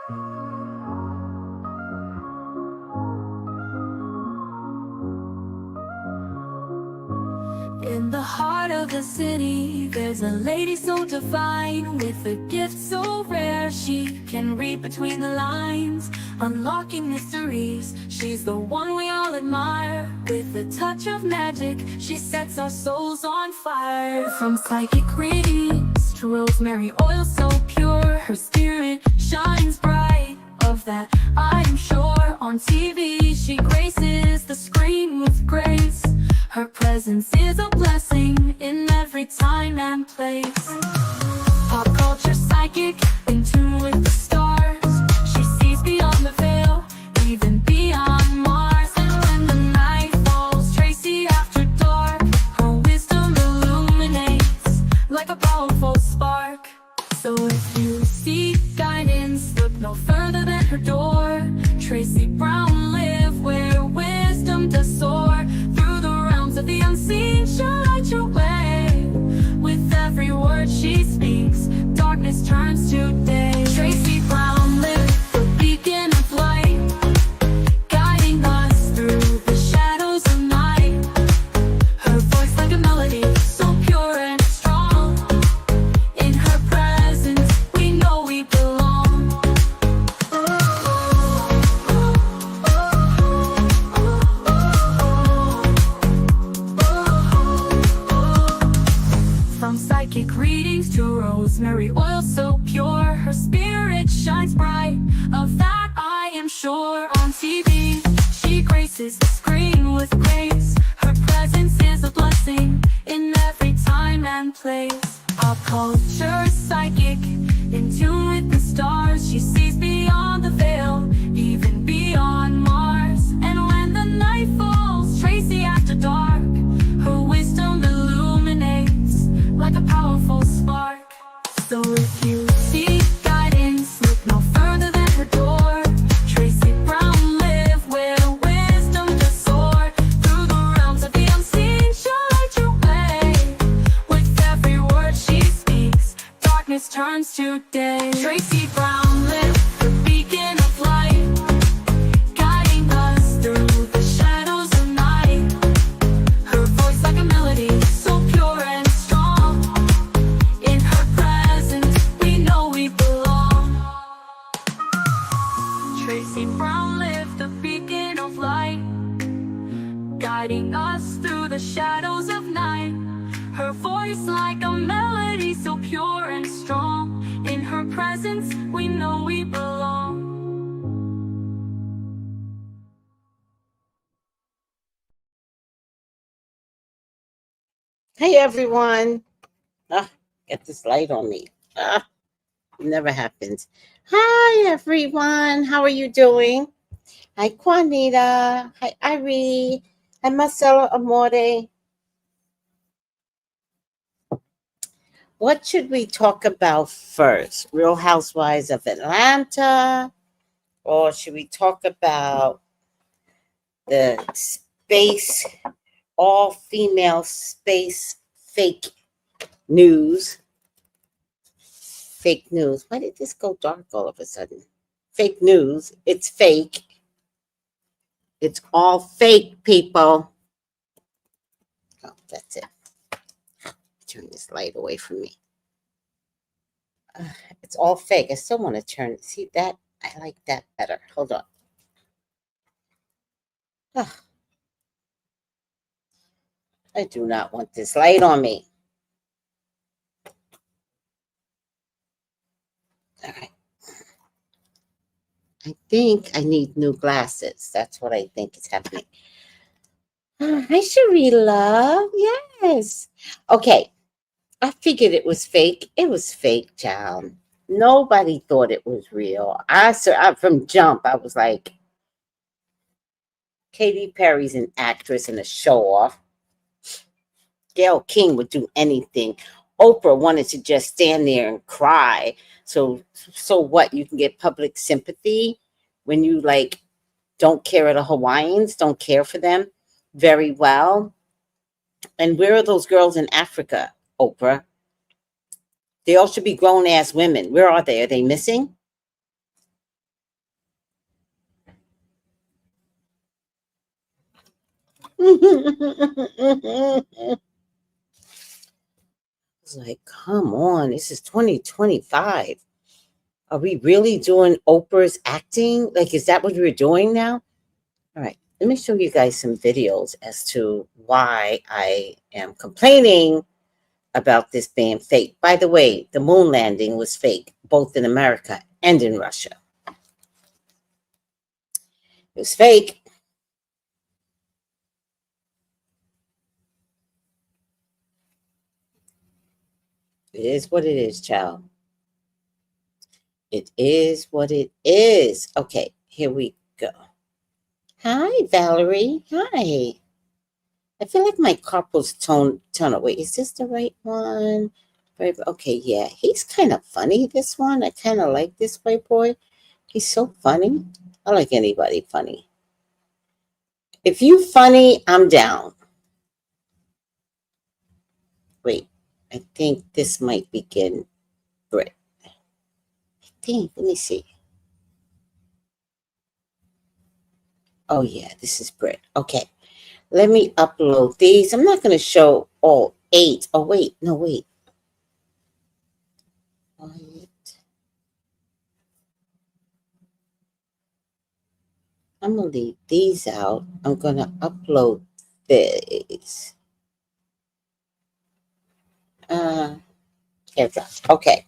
In the heart of the city, there's a lady so divine, with a gift so rare she can read between the lines, unlocking mysteries. She's the one we all admire. With a touch of magic, she sets our souls on fire. From psychic readings to rosemary oil so pure, her spirit shines bright. Of that I am sure. On TV she graces the screen with grace. Her presence is a blessing in every time and place. Pop culture psychic, in tune with the stars. She sees beyond the veil, even beyond Mars. And when the night falls, Tracy after dark, her wisdom illuminates like a powerful spark. So if you seek guidance, look no further than her door. Tracy Brown live where wisdom does soar. Through the realms of the unseen, she'll light your way. With every word she speaks, darkness turns to day. Tracy Brown live, the beacon of light, guiding us through the shadows of night. Her voice like a melody, so pure and strong. In her presence, we know we belong. From psychic readings to rosemary oil so pure, her spirit shines bright. Of that I am sure. On TV, she graces the screen with grace. Her presence is a blessing in every time and place. Pop culture psychic, in tune with the stars. She sees beyond the veil, even beyond Mars. And when the night falls, Tracy after dark, her wisdom illuminates like a powerful spark. So if you seek guidance, look no further than her door. Tracy Brown live where wisdom does soar. Through the realms of the unseen, she'll light your way. With every word she speaks, darkness turns to day. Tracy Brown live, the beacon of light, guiding us through the shadows of night. Her voice like a melody, so pure and strong. In her presence, we know we belong. Tracy Brown live, the beacon of light, guiding us through the shadows of night. Her voice like a melody, so pure and strong. In her presence, we know we belong. Hey everyone. Get this light on me. It never happens. Hi everyone. How are you doing? Hi Juanita. Hi Irie. Hi Marcelo Amore. What should we talk about first? Real Housewives of Atlanta? Or should we talk about the space, all-female space fake news? Fake news. Why did this go dark all of a sudden? Fake news. It's fake. It's all fake, people. Oh, that's it. Turn this light away from me. It's all fake. I still want to turn. See that? I like that better. Hold on. I do not want this light on me. All right. I think I need new glasses. That's what I think is happening. Hi, Cherie Love. Yes. Okay. I figured it was fake. It was fake, child. Nobody thought it was real. From jump, I was like, Katy Perry's an actress and a show-off. Gayle King would do anything. Oprah wanted to just stand there and cry. So what? You can get public sympathy when you like don't care of the Hawaiians, don't care for them very well. And where are those girls in Africa, Oprah? They all should be grown-ass women. Where are they? Are they missing? It's like, come on, this is 2025. Are we really doing Oprah's acting? Like, is that what we're doing now? All right, let me show you guys some videos as to why I am complaining about this being fake. By the way, the moon landing was fake, both in America and in Russia. It was fake. It is what it is, child. It is what it is. Okay, here we go. Hi, Valerie. Hi. I feel like my carpal's tone away. Is this the right one? Okay, yeah. He's kind of funny, this one. I kind of like this white boy. He's so funny. I like anybody funny. If you funny, I'm down. Wait, I think this might begin Brit. I think, let me see. Oh yeah, this is Brit. Okay, let me upload these. I'm not going to show all 8. Oh wait, no wait. I'm going to leave these out. I'm going to upload this. Here it goes. Okay.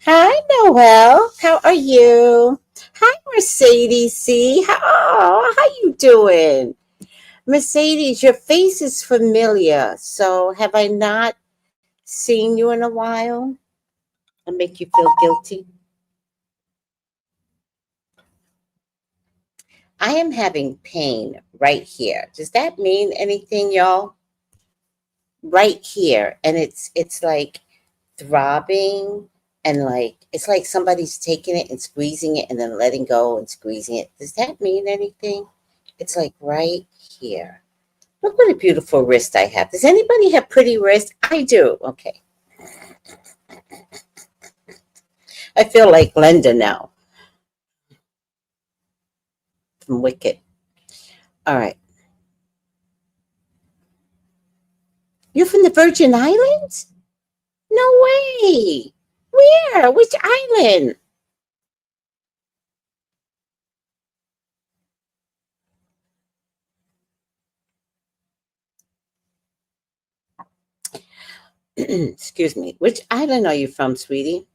Hi, Noel. How are you? Hi, Mercedes C. How you doing? Mercedes, your face is familiar. So have I not seen you in a while? I make you feel guilty? I am having pain right here. Does that mean anything, y'all? Right here. And it's like throbbing, and like it's like somebody's taking it and squeezing it and then letting go and squeezing it. Does that mean anything? It's like right here. Look what a beautiful wrist I have. Does anybody have pretty wrists? I do. Okay. I feel like Glenda now from Wicked. All right. You're from the Virgin Islands? No way. Where? Which island? Excuse me. Which island are you from, sweetie?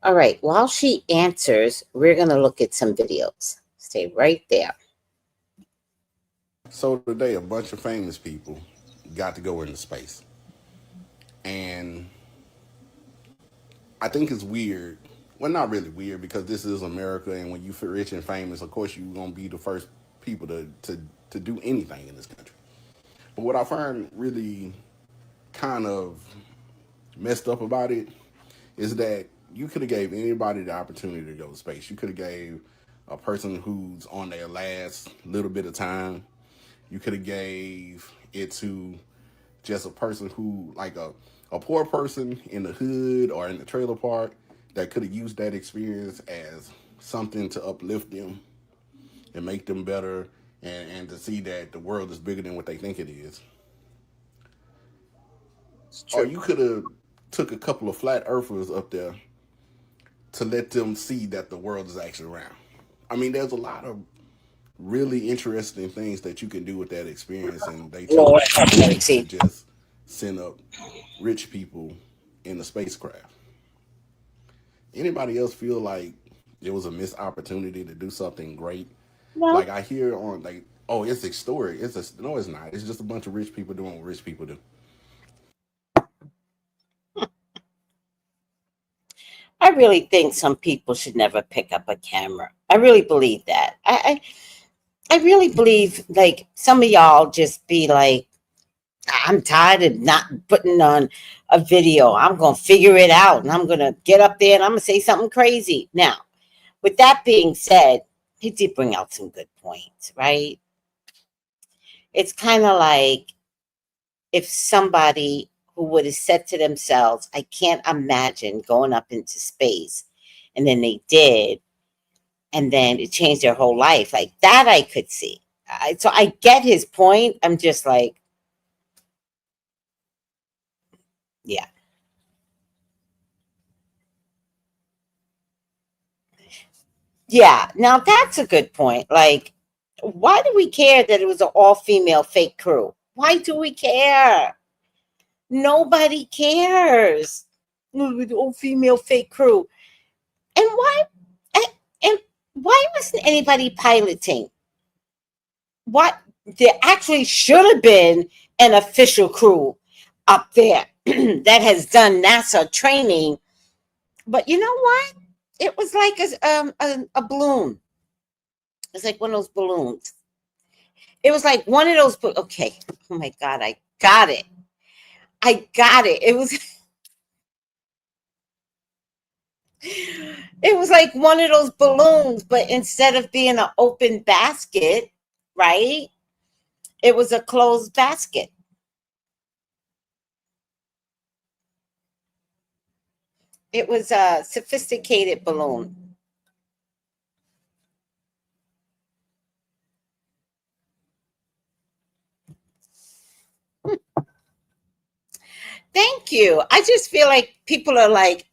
All right. While she answers, we're going to look at some videos. Stay right there. So today, a bunch of famous people got to go into space. And I think it's weird. Well, not really weird, because this is America, and when you're rich and famous, of course you're going to be the first people to do anything in this country. But what I find really kind of messed up about it is that you could have gave anybody the opportunity to go to space. You could have gave a person who's on their last little bit of time. You could have gave it to just a person who, like a poor person in the hood or in the trailer park, that could have used that experience as something to uplift them and make them better, and to see that the world is bigger than what they think it is. Or you could have took a couple of flat earthers up there to let them see that the world is actually round. I mean, there's a lot of really interesting things that you can do with that experience, and they Lord chose have to mercy. just send up rich people in the spacecraft. Anybody else feel like it was a missed opportunity to do something great? No. Like I hear on, like, oh, it's historic. No, it's not. It's just a bunch of rich people doing what rich people do. I really think some people should never pick up a camera. I really believe that. I really believe like some of y'all just be like, I'm tired of not putting on a video. I'm gonna figure it out and I'm gonna get up there and I'm gonna say something crazy. Now, with that being said, he did bring out some good points, right? It's kind of like if somebody who would have said to themselves, I can't imagine going up into space, and then they did, and then it changed their whole life. Like that I could see. So I get his point. I'm just like, yeah. Yeah, now that's a good point. Like, why do we care that it was an all-female fake crew? Why do we care? Nobody cares. With the all-female fake crew. And and, and why wasn't anybody piloting? What there actually should have been an official crew up there that has done NASA training. But you know what? It was like a balloon. It's like one of those balloons. It was like one of those. Okay. Oh my God. I got it. I got it. It was like one of those balloons, but instead of being an open basket, right? It was a closed basket. It was a sophisticated balloon. Thank you. I just feel like people are like,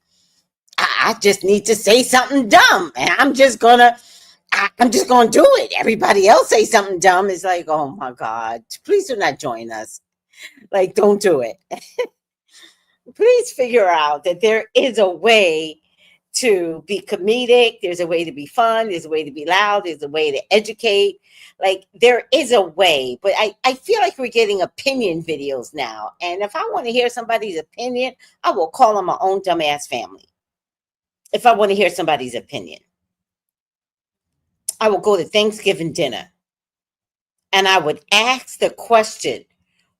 I just need to say something dumb, and I'm just gonna do it. Everybody else say something dumb. It's like, oh my God, please do not join us. Like, don't do it. Please figure out that there is a way to be comedic. There's a way to be fun. There's a way to be loud. There's a way to educate. Like, there is a way, but I feel like we're getting opinion videos now. And if I want to hear somebody's opinion, I will call on my own dumbass family. If I want to hear somebody's opinion, I will go to Thanksgiving dinner and I would ask the question,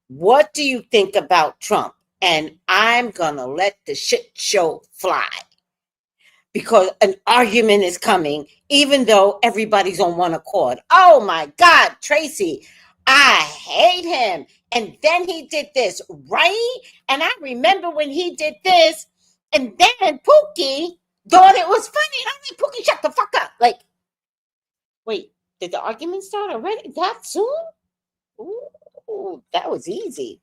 what do you think about Trump? And I'm going to let the shit show fly because an argument is coming, even though everybody's on one accord. Oh my God, Tracy, I hate him. And then he did this, right? And I remember when he did this, and then Pookie thought it was funny. And I'm like, Pookie, shut the fuck up. Like, wait, did the argument start already? That soon? Ooh, that was easy.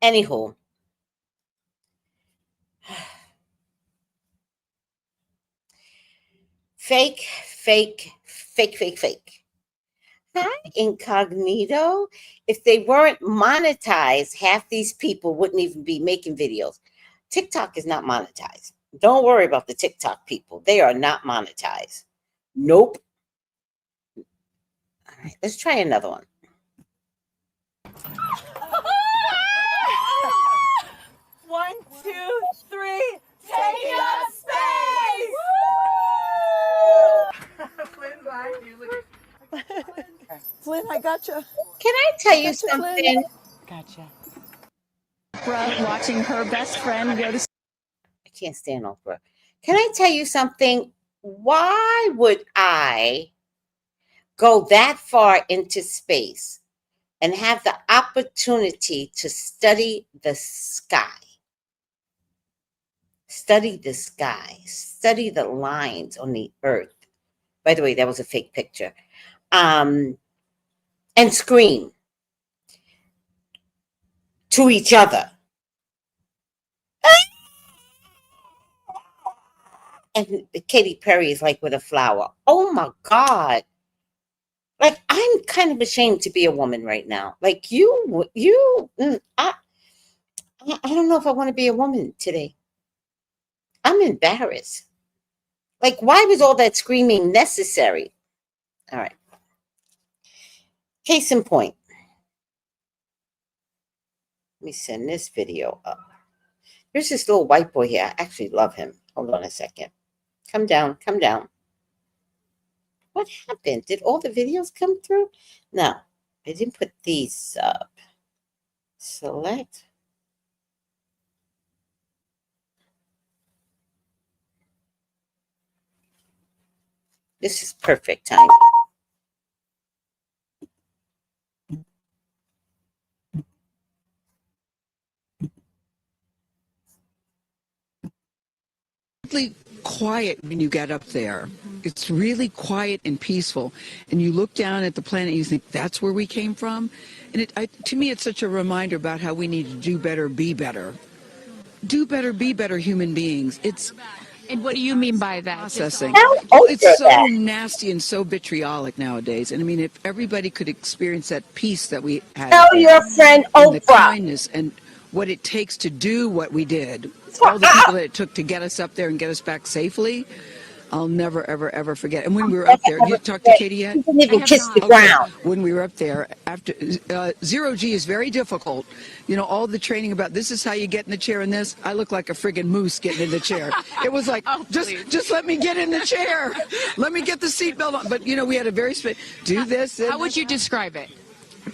Anywho, fake, fake, fake, fake, fake. Hi, incognito. If they weren't monetized, half these people wouldn't even be making videos. TikTok is not monetized. Don't worry about the TikTok people. They are not monetized. Nope. All right, let's try another one. One, two, three. Take up space! Flynn, I gotcha. Can I tell you something? Gotcha. Watching her best friend go to. I can't stand Oprah. Can I tell you something? Why would I go that far into space and have the opportunity to study the sky? Study the sky. Study the lines on the earth. By the way, that was a fake picture. And scream to each other. And Katy Perry is like with a flower. Oh my God. Like, I'm kind of ashamed to be a woman right now. Like, I don't know if I want to be a woman today. I'm embarrassed. Like, why was all that screaming necessary? All right. Case in point. Let me send this video up. There's this little white boy here. I actually love him. Hold on a second. Come down. Come down. What happened? Did all the videos come through? No, I didn't put these up. Select. This is perfect timing. Really quiet when you get up there. It's really quiet and peaceful. And you look down at the planet and you think, that's where we came from? And to me, it's such a reminder about how we need to do better, be better. Do better, be better human beings. And what do you mean by that? Processing. Tell Well, it's Oprah so that. nasty and so vitriolic nowadays. And I mean, if everybody could experience that peace that we had Tell there, your friend and the Oprah. kindness and what it takes to do what we did, all the people that it took to get us up there and get us back safely, I'll never, ever, ever forget. And when we were up there, you talked to Katy yet? She didn't even kiss the Okay, ground. when we were up there, after zero G is very difficult. You know, all the training about this is how you get in the chair and this. I look like a friggin' moose getting in the chair. It was like, just let me get in the chair. Let me get the seatbelt on. But, you know, we had a very do this. How would you describe it?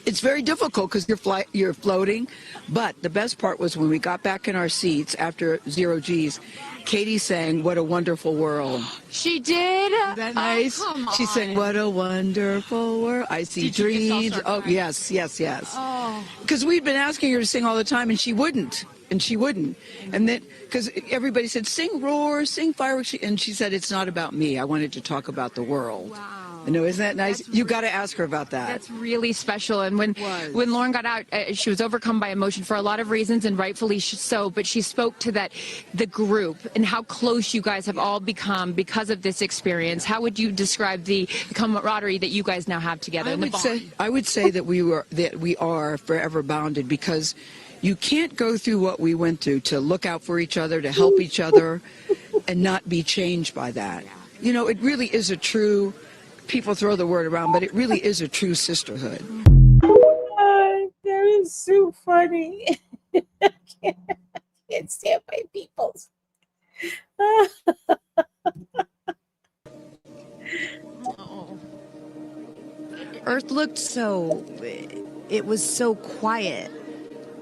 It's very difficult because you're floating. But the best part was when we got back in our seats after zero G's, Katy sang "What a Wonderful World." She did? Isn't that nice? Come She sang on. "What a Wonderful World." I see Did you just all dreams. start Oh, crying? yes, yes, yes. Oh. Because we'd been asking her to sing all the time, and she wouldn't. And she wouldn't. And then, because everybody said, sing Roar, sing Fireworks. And she said, it's not about me. I wanted to talk about the world. Wow. I know, isn't that nice? You got to ask her about that. That's really special. And when Was. Lauren got out, she was overcome by emotion for a lot of reasons, and rightfully so. But she spoke to the group and how close you guys have all become because of this experience. How would you describe the camaraderie that you guys now have together? I would say that we are forever bounded, because you can't go through what we went through to look out for each other, to help each other, and not be changed by that. You know, it really is a true. People throw the word around, but it really is a true sisterhood. That is so funny. I can't stand my people. Earth looked so, it was so quiet.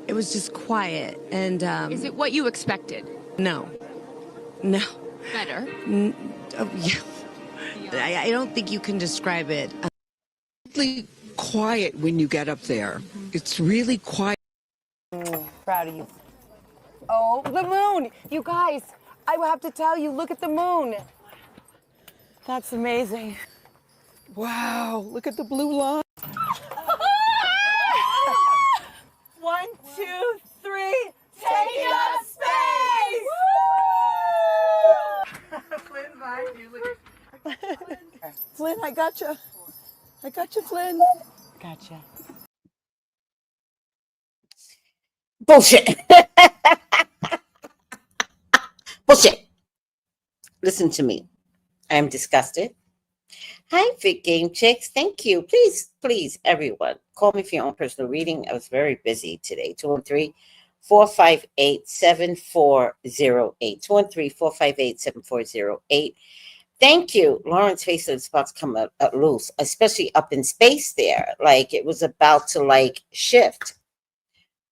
It was just quiet. And Is it what you expected? no. Better. Oh, yeah. I don't think you can describe it. Really quiet when you get up there. It's really quiet. Proud of you. Oh, the moon! You guys, I have to tell you, look at the moon. That's amazing. Wow, look at the blue line. 1, 2, 3, take up space! Flynn, bye. Flynn, I gotcha. I gotcha, Flynn. Gotcha. Bullshit. Bullshit. Listen to me. I am disgusted. Hi, Big Game Chicks. Thank you. Please, please, everyone, call me for your own personal reading. I was very busy today. 213-458-7408. 213-458-7408. Thank you. Lauren's face is about to come up loose, especially up in space there. Like it was about to like shift.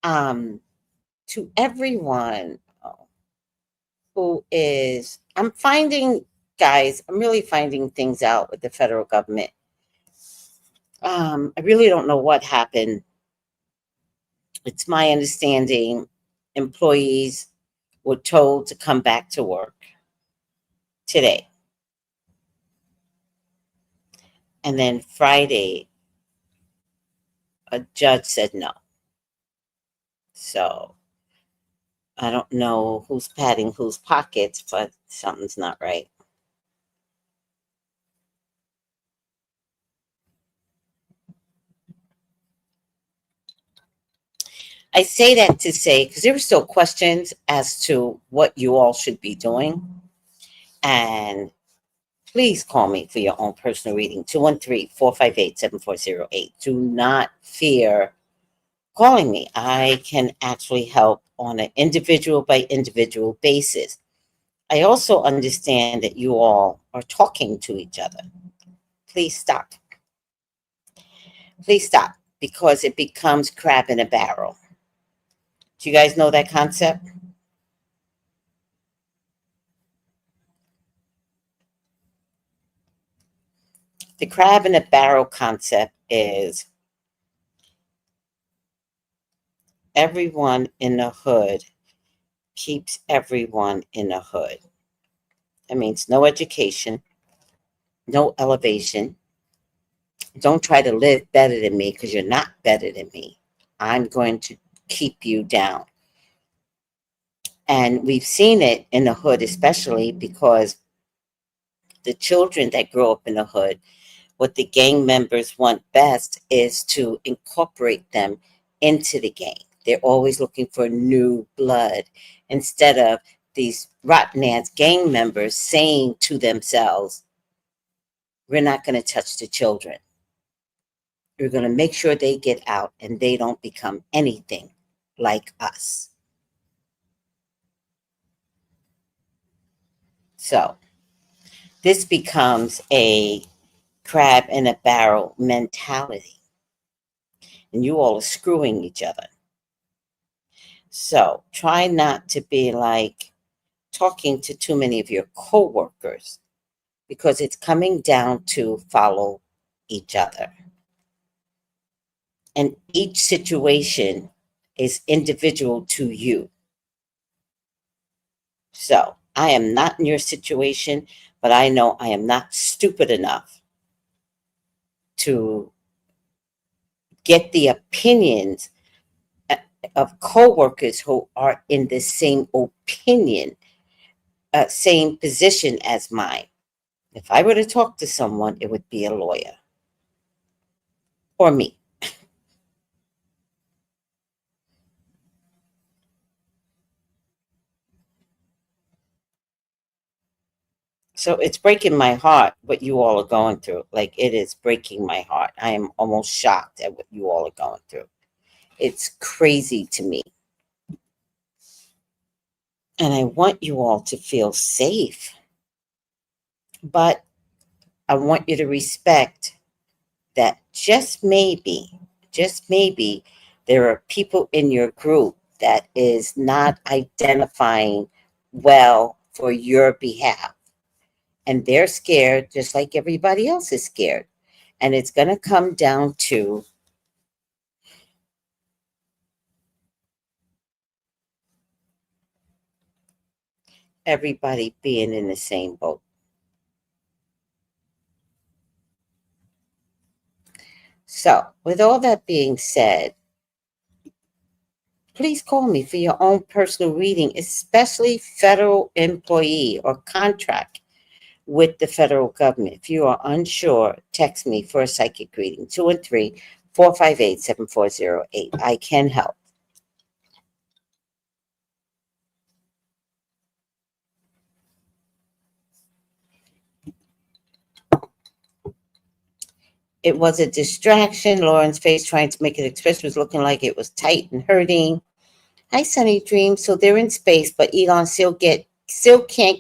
To everyone who is, I'm really finding things out with the federal government. I really don't know what happened. It's my understanding employees were told to come back to work today. And then Friday, a judge said no. So I don't know who's padding whose pockets, but something's not right. I say that to say, because there were still questions as to what you all should be doing. And please call me for your own personal reading, 213-458-7408. Do not fear calling me. I can actually help on an individual by individual basis. I also understand that you all are talking to each other. Please stop. Please stop, because it becomes crab in a barrel. Do you guys know that concept? The crab in a barrel concept is everyone in the hood keeps everyone in the hood. That means no education, no elevation. Don't try to live better than me because you're not better than me. I'm going to keep you down. And we've seen it in the hood, especially because the children that grow up in the hood, what the gang members want best is to incorporate them into the gang. They're always looking for new blood instead of these rotten ass gang members saying to themselves, we're not going to touch the children. We're going to make sure they get out and they don't become anything like us. So this becomes a crab in a barrel mentality. And you all are screwing each other. So try not to be like talking to too many of your coworkers because it's coming down to follow each other. And each situation is individual to you. So I am not in your situation, but I know I am not stupid enough to get the opinions of coworkers who are in the same opinion, same position as mine. If I were to talk to someone, it would be a lawyer or me. So it's breaking my heart what you all are going through. Like, it is breaking my heart. I am almost shocked at what you all are going through. It's crazy to me. And I want you all to feel safe. But I want you to respect that just maybe, there are people in your group that is not identifying well for your behalf. And they're scared just like everybody else is scared. And it's going to come down to everybody being in the same boat. So, with all that being said, please call me for your own personal reading, especially federal employee or contract with the federal government. If you are unsure, text me for a psychic reading, 213-458-7408. I can help. It was a distraction. Lauren's face trying to make it express was looking like it was tight and hurting. Hi, Sunny Dream. So they're in space, but Elon still can't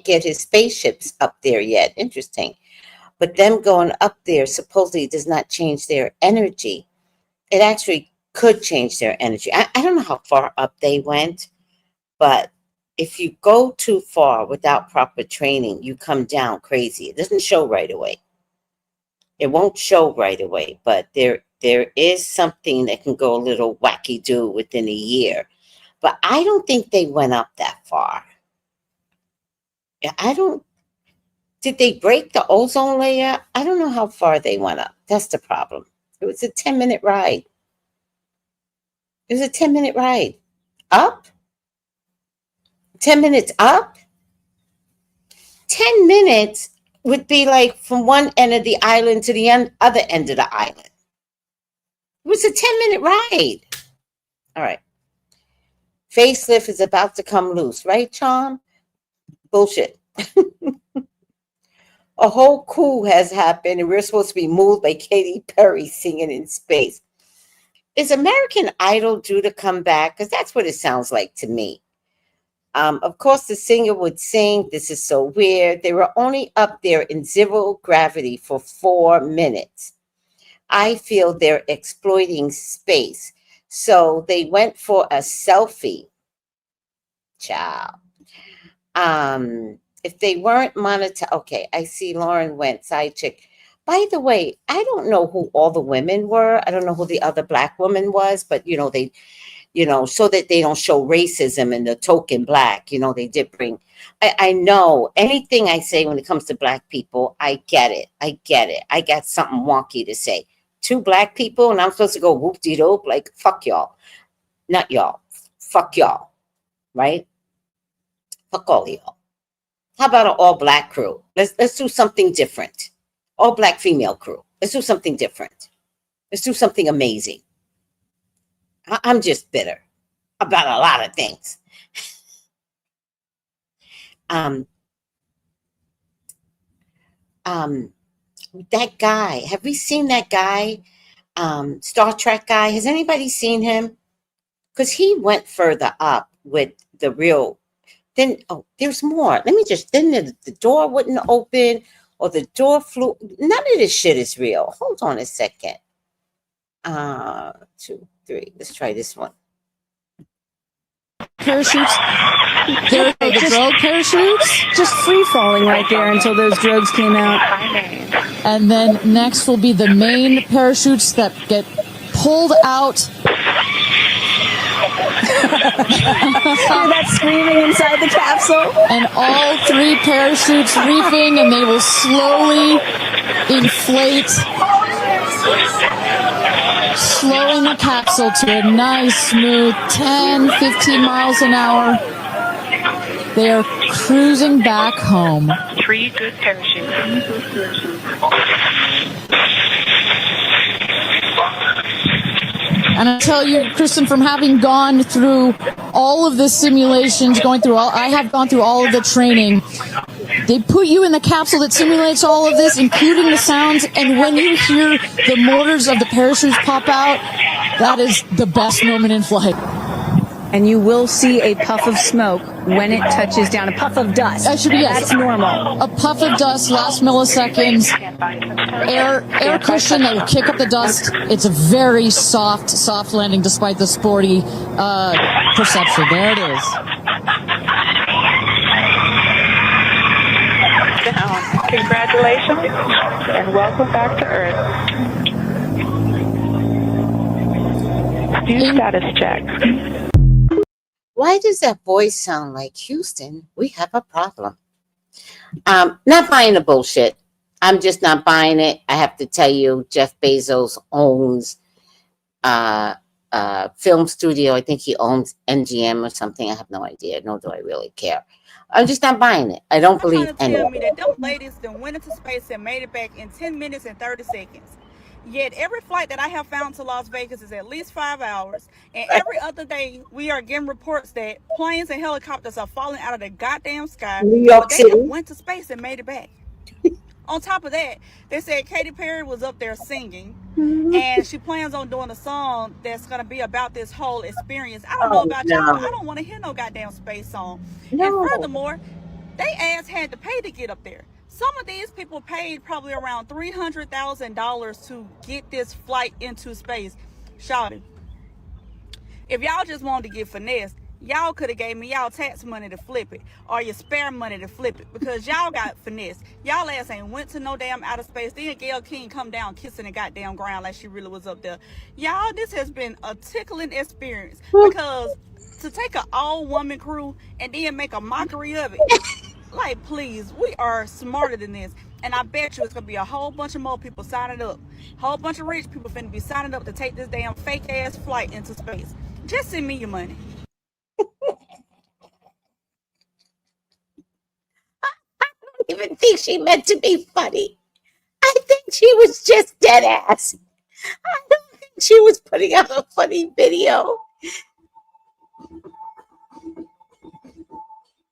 get his spaceships up there yet. Interesting. But them going up there supposedly does not change their energy. It actually could change their energy. I don't know how far up they went, but if you go too far without proper training, you come down crazy. It doesn't show right away. It won't show right away, but there is something that can go a little wacky-do within a year. But I don't think they went up that far. Did they break the ozone layer? I don't know how far they went up. That's the problem. It was a 10-minute ride. It was a 10-minute ride. Up? 10 minutes up? 10 minutes would be like from one end of the island to the other end of the island. It was a 10-minute ride. All right. Facelift is about to come loose, right, Charm? Bullshit. A whole coup has happened, and we're supposed to be moved by Katy Perry singing in space. Is American Idol due to come back? Because that's what it sounds like to me. Of course, the singer would sing, "This is so weird." They were only up there in zero gravity for 4 minutes. I feel they're exploiting space. So they went for a selfie. Ciao. If they weren't monetized, okay, I see Lauren went side chick. By the way, I don't know who all the women were. I don't know who the other black woman was, but you know, so that they don't show racism and the token black. You know, they did bring, I know anything I say when it comes to black people, I get it. I get it. I got something wonky to say. 2 black people and I'm supposed to go whoop-de-dope, like, fuck y'all. Not y'all. Fuck y'all. Right? Fuck all of y'all. How about an all black crew? Let's do something different. All black female crew. Let's do something different. Let's do something amazing. I'm just bitter about a lot of things. That guy, have we seen that guy? Star Trek guy, has anybody seen him? Because he went further up with the real, then, oh, there's more. Let me just, then the door wouldn't open or the door flew. None of this shit is real. Hold on a second. 2, 3, let's try this one. Parachutes. There are the drogue parachutes. Just free falling right there until those drogues came out. And then next will be the main parachutes that get pulled out. Hear that screaming inside the capsule? And all 3 parachutes reefing, and they will slowly inflate, slowing the capsule to a nice, smooth 10, 15 miles an hour. They are cruising back home. 3 good parachutes. And I tell you, Kristen, from having gone through all of the simulations, I have gone through all of the training. They put you in the capsule that simulates all of this, including the sounds, and when you hear the motors of the parachutes pop out, that is the best moment in flight. And you will see a puff of smoke when it touches down, a puff of dust. That should be, yes. That's normal. A puff of dust, last milliseconds, air cushion that will kick up the dust. It's a very soft landing despite the sporty perception. There it is. Congratulations and welcome back to Earth. Do status check. Why does that voice sound like Houston? We have a problem. Not buying the bullshit. I'm just not buying it. I have to tell you, Jeff Bezos owns film studio. I think he owns NGM or something. I have no idea, nor do I really care. I'm just not buying it. I don't believe any of tell me it. that them ladies done went into space and made it back in 10 minutes and 30 seconds. Yet every flight that I have found to Las Vegas is at least 5 hours. And every other day we are getting reports that planes and helicopters are falling out of the goddamn sky. New York but they City. went to space and made it back. On top of that, they said Katy Perry was up there singing. And she plans on doing a song that's going to be about this whole experience. I don't know about y'all, but I don't want to hear no goddamn space song. No. And furthermore, they ass had to pay to get up there. Some of these people paid probably around $300,000 to get this flight into space. Shawty, if y'all just wanted to get finessed, y'all could have gave me y'all tax money to flip it, or your spare money to flip it, because y'all got finessed. Y'all ass ain't went to no damn outer space. Then Gayle King come down kissing the goddamn ground like she really was up there. Y'all, this has been a tickling experience, because to take an all-woman crew and then make a mockery of it, like, please, we are smarter than this. And I bet you it's going to be a whole bunch of more people signing up. A whole bunch of rich people finna be signing up to take this damn fake-ass flight into space. Just send me your money. I don't even think she meant to be funny. I think she was just dead ass. I don't think she was putting out a funny video.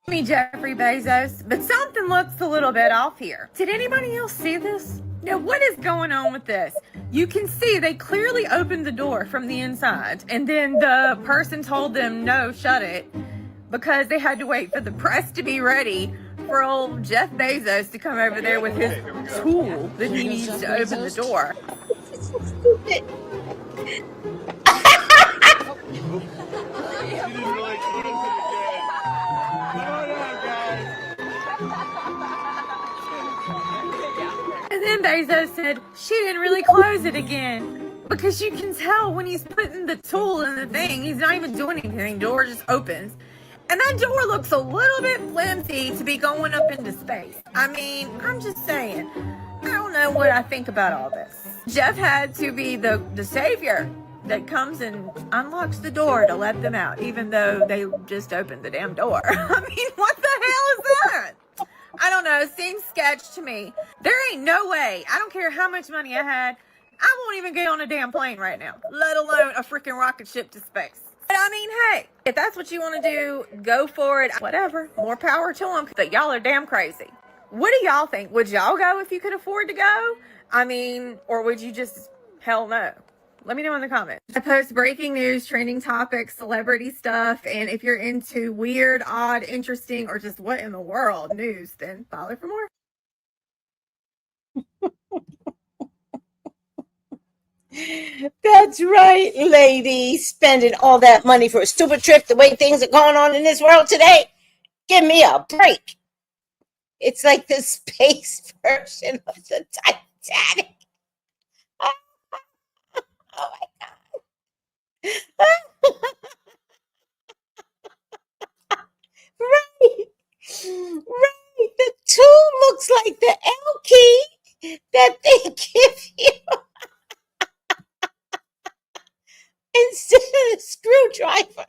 Me, Jeffrey Bezos, but something looks a little bit off here. Did anybody else see this? Now, what is going on with this? You can see they clearly opened the door from the inside, and then the person told them, no, shut it, because they had to wait for the press to be ready for old Jeff Bezos to come over there with his tool that he needs to open the door. And then Bezos said she didn't really close it again. because you can tell when he's putting the tool in the thing, he's not even doing anything. Door just opens. And that door looks a little bit flimsy to be going up into space. I mean, I'm just saying. I don't know what I think about all this. Jeff had to be the savior that comes and unlocks the door to let them out, even though they just opened the damn door. I mean, what the hell is that? I don't know. It seems sketch to me. There ain't no way. I don't care how much money I had. I won't even get on a damn plane right now, let alone a freaking rocket ship to space. But I mean, hey, if that's what you want to do, go for it. Whatever. More power to them. But y'all are damn crazy. What do y'all think? Would y'all go if you could afford to go? I mean, or would you just, hell no? Let me know in the comments. I post breaking news, trending topics, celebrity stuff, and if you're into weird, odd, interesting, or just what in the world news, then follow for more. That's right, lady. Spending all that money for a stupid trip the way things are going on in this world today. Give me a break. It's like the space version of the Titanic. Oh my God. Right. Right. The tool looks like the L key that they give you instead of the screwdriver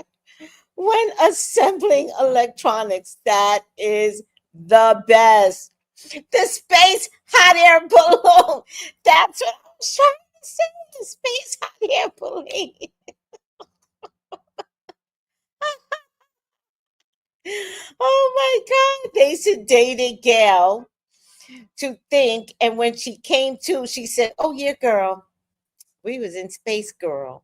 when assembling electronics. That is the best. The space hot air balloon. That's what I was trying to say. The space hot air balloon. Oh my God. They sedated Gayle to think. And when she came to, she said, oh yeah, girl. We was in space, girl.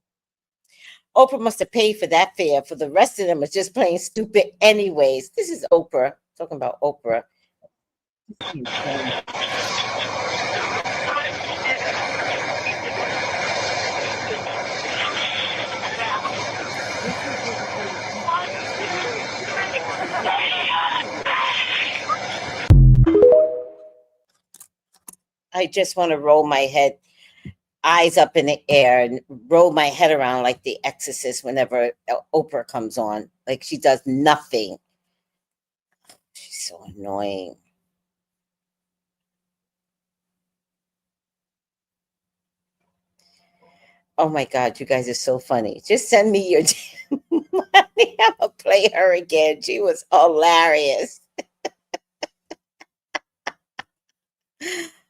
Oprah must have paid for that fare. For the rest of them is just plain stupid anyways. This is Oprah. Talking about Oprah. I just want to roll my head, eyes up in the air, and roll my head around like the Exorcist whenever Oprah comes on. Like she does nothing. She's so annoying. Oh my God, you guys are so funny. Just send me your money. I'm gonna play her again. She was hilarious.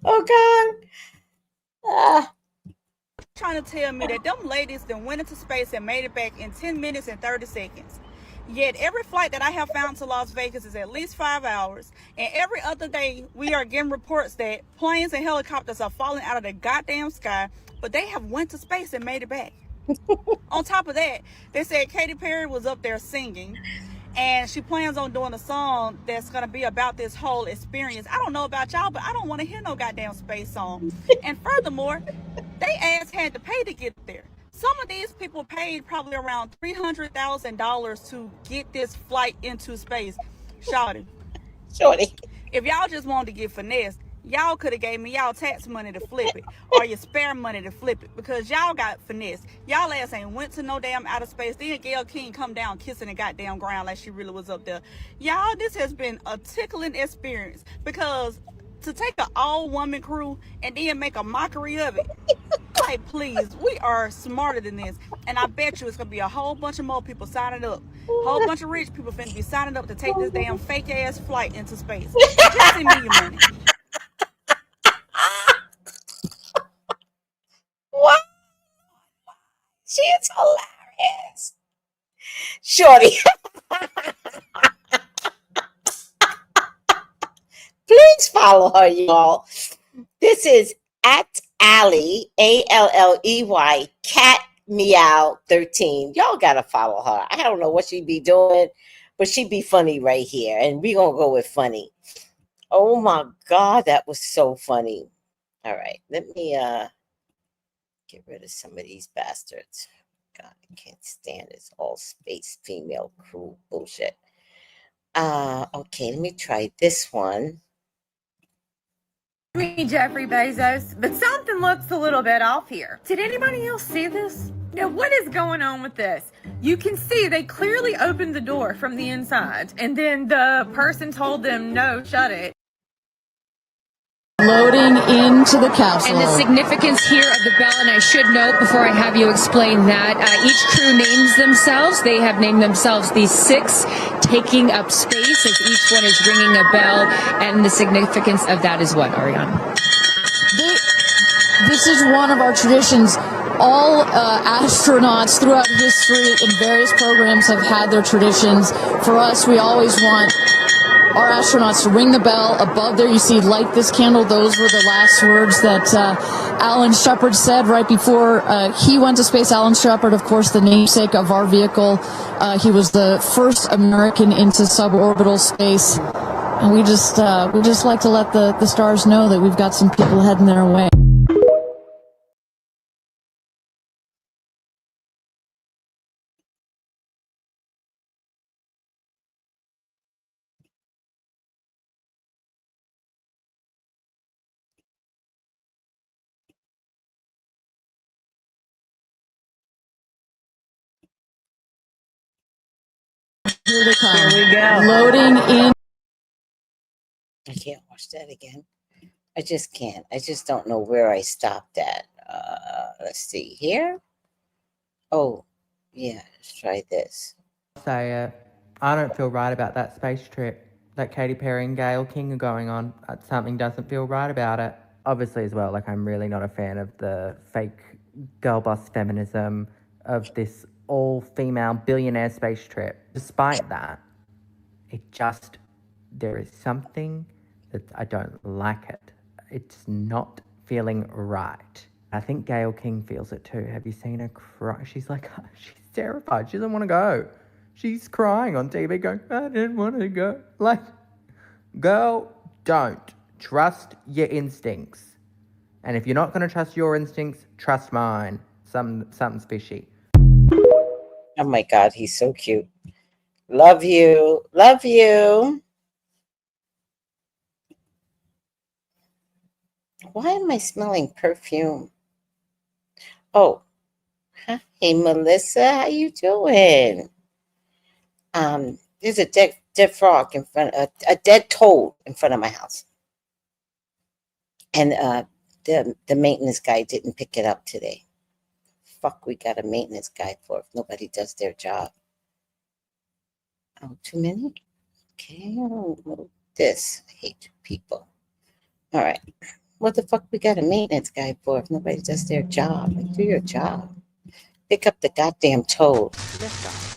Oh God. Trying to tell me that them ladies then went into space and made it back in 10 minutes and 30 seconds. Yet every flight that I have found to Las Vegas is at least 5 hours. And every other day we are getting reports that planes and helicopters are falling out of the goddamn sky, but they have went to space and made it back. On top of that, they said Katy Perry was up there singing, and she plans on doing a song that's going to be about this whole experience. I don't know about y'all, but I don't want to hear no goddamn space song. And furthermore, they ass had to pay to get there. Some of these people paid probably around $300,000 to get this flight into space. Shawty, if y'all just wanted to get finessed, y'all could have gave me y'all tax money to flip it, or your spare money to flip it, because y'all got finesse. Y'all ass ain't went to no damn outer space. Then Gayle King come down kissing the goddamn ground like she really was up there. Y'all, this has been a tickling experience, because to take an all-woman crew and then make a mockery of it, like, please, we are smarter than this. And I bet you it's going to be a whole bunch of more people signing up. A whole bunch of rich people finna be signing up to take this damn fake-ass flight into space. Just send me your money. What? She is hilarious. Shorty. Please follow her, y'all. This is at Alley, Alley, Cat Meow 13. Y'all gotta follow her. I don't know what she be doing, but she be funny right here. And we gonna go with funny. Oh my God, that was so funny. All right, let me get rid of some of these bastards. God, I can't stand this all space female crew bullshit. Okay, let me try this one. me, Jeffrey Bezos, but something looks a little bit off here. Did anybody else see this? Now, what is going on with this? You can see they clearly opened the door from the inside, and then the person told them, no, shut it. Loading into the capsule. And the significance here of the bell, and I should note before I have you explain that, each crew names themselves. They have named themselves the 6 taking up space as each one is ringing a bell. And the significance of that is what, Ariane? This is one of our traditions. All astronauts throughout history in various programs have had their traditions. For us, we always want our astronauts to ring the bell. Above there, you see, light this candle. Those were the last words that Alan Shepard said right before he went to space. Alan Shepard, of course, the namesake of our vehicle. He was the first American into suborbital space. And we just like to let the stars know that we've got some people heading their way. Here they come. Here we go. Loading in. I can't watch that again. I just can't. I just don't know where I stopped at. Let's see here. Oh, yeah. Let's try this. Say it. I don't feel right about that space trip that Katy Perry and Gayle King are going on. Something doesn't feel right about it. Obviously, as well, like, I'm really not a fan of the fake girl boss feminism of this all-female billionaire space trip. Despite that, there is something that I don't like it. It's not feeling right. I think Gayle King feels it too. Have you seen her cry? She's like, she's terrified. She doesn't want to go. She's crying on TV going, I didn't want to go. Like, girl, don't. Trust your instincts. And if you're not going to trust your instincts, trust mine. Something's fishy. Oh my God, he's so cute. Love you. Love you. Why am I smelling perfume? Oh, hey Melissa, how you doing? There's a dead frog in front, a dead toad in front of my house, and the maintenance guy didn't pick it up today. Fuck, we got a maintenance guy for if nobody does their job. Oh, too many? Okay, I'll move this. I hate people. All right. What the fuck we got a maintenance guy for if nobody does their job? Like, do your job. Pick up the goddamn toad. Liftoff.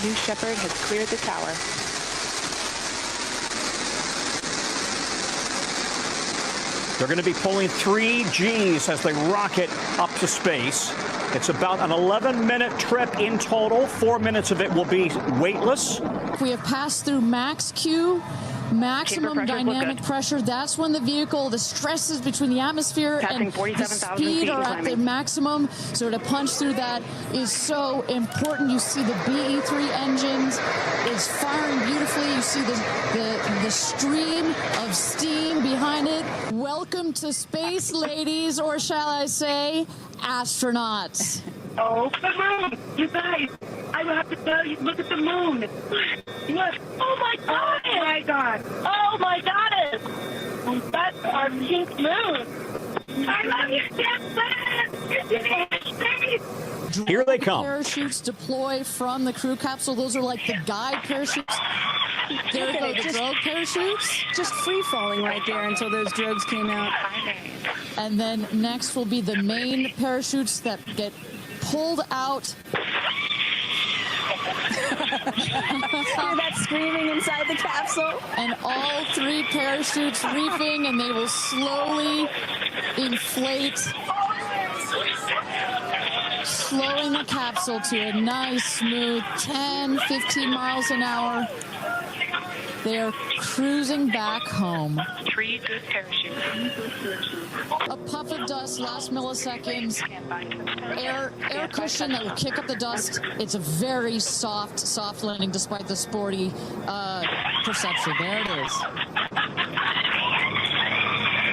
New Shepard has cleared the tower. They're going to be pulling 3 Gs as they rocket up to space. It's about an 11-minute trip in total. 4 minutes of it will be weightless. We have passed through max Q, maximum dynamic pressure. That's when the vehicle, the stresses between the atmosphere and the speed are at their maximum. So to punch through that is so important. You see the BE-3 engines is firing beautifully. You see the stream of steam behind it. Welcome to space, ladies, or shall I say, astronauts. Oh, the moon! You guys, I will have to tell you, look at the moon. Look. Oh my God! Oh my God! Oh my goddess! That's our pink moon. I love you, Jackson! Here they come. Parachutes deploy from the crew capsule. Those are like the guide parachutes. There go the drogue parachutes. Just free-falling right there until those drogues came out. And then next will be the main parachutes that get pulled out. Hear that screaming inside the capsule? And all 3 parachutes reefing, and they will slowly inflate, slowing the capsule to a nice, smooth 10, 15 miles an hour. They are cruising back home. 3 good parachutes. A puff of dust, last milliseconds. Air cushion that will kick up the dust. It's a very soft landing despite the sporty perception. There it is.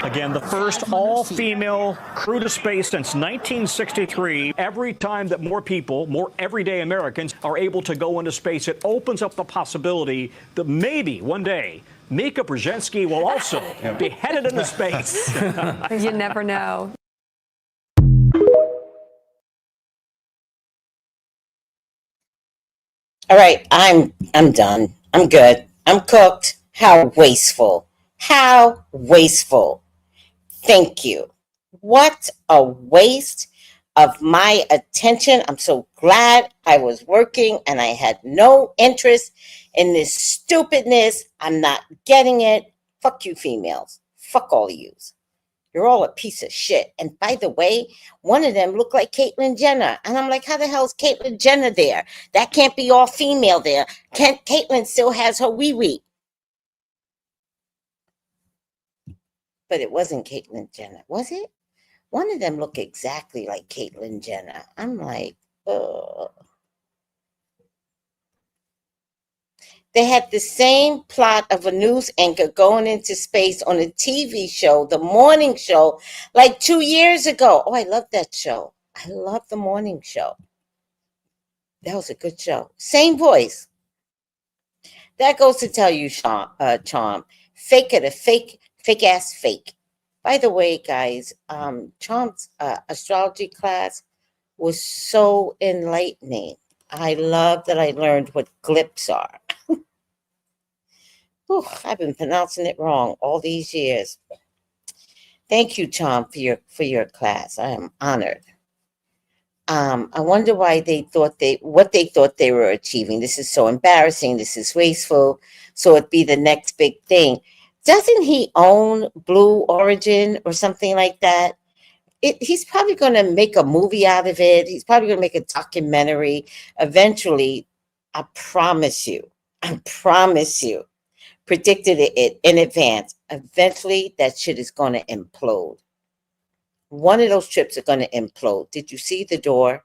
Again, the first all-female crew to space since 1963. Every time that more people, more everyday Americans, are able to go into space, it opens up the possibility that maybe one day Mika Brzezinski will also be headed into space. You never know. All right, I'm done. I'm good. I'm cooked. How wasteful. How wasteful. Thank you. What a waste of my attention. I'm so glad I was working and I had no interest in this stupidness. I'm not getting it. Fuck you females. Fuck all of yous. You're all a piece of shit. And by the way, one of them looked like Caitlyn Jenner. And I'm like, how the hell is Caitlyn Jenner there? That can't be all female there. Caitlyn still has her wee-wee. But it wasn't Caitlyn Jenner, was it? One of them looked exactly like Caitlyn Jenner. I'm like, ugh. They had the same plot of a news anchor going into space on a TV show, the morning show, like 2 years ago. Oh, I love that show. I love the morning show. That was a good show. Same voice. That goes to tell you, Charm. Fake it, a fake ass fake. By the way, guys, Charm's astrology class was so enlightening. I love that I learned what glyphs are. Whew, I've been pronouncing it wrong all these years. Thank you, Tom, for your class. I am honored. I wonder why what they thought they were achieving. This is so embarrassing. This is wasteful. So it'd be the next big thing. Doesn't he own Blue Origin or something like that? He's probably going to make a movie out of it. He's probably going to make a documentary. Eventually, I promise you, predicted it in advance. Eventually, that shit is going to implode. One of those trips are going to implode. Did you see the door?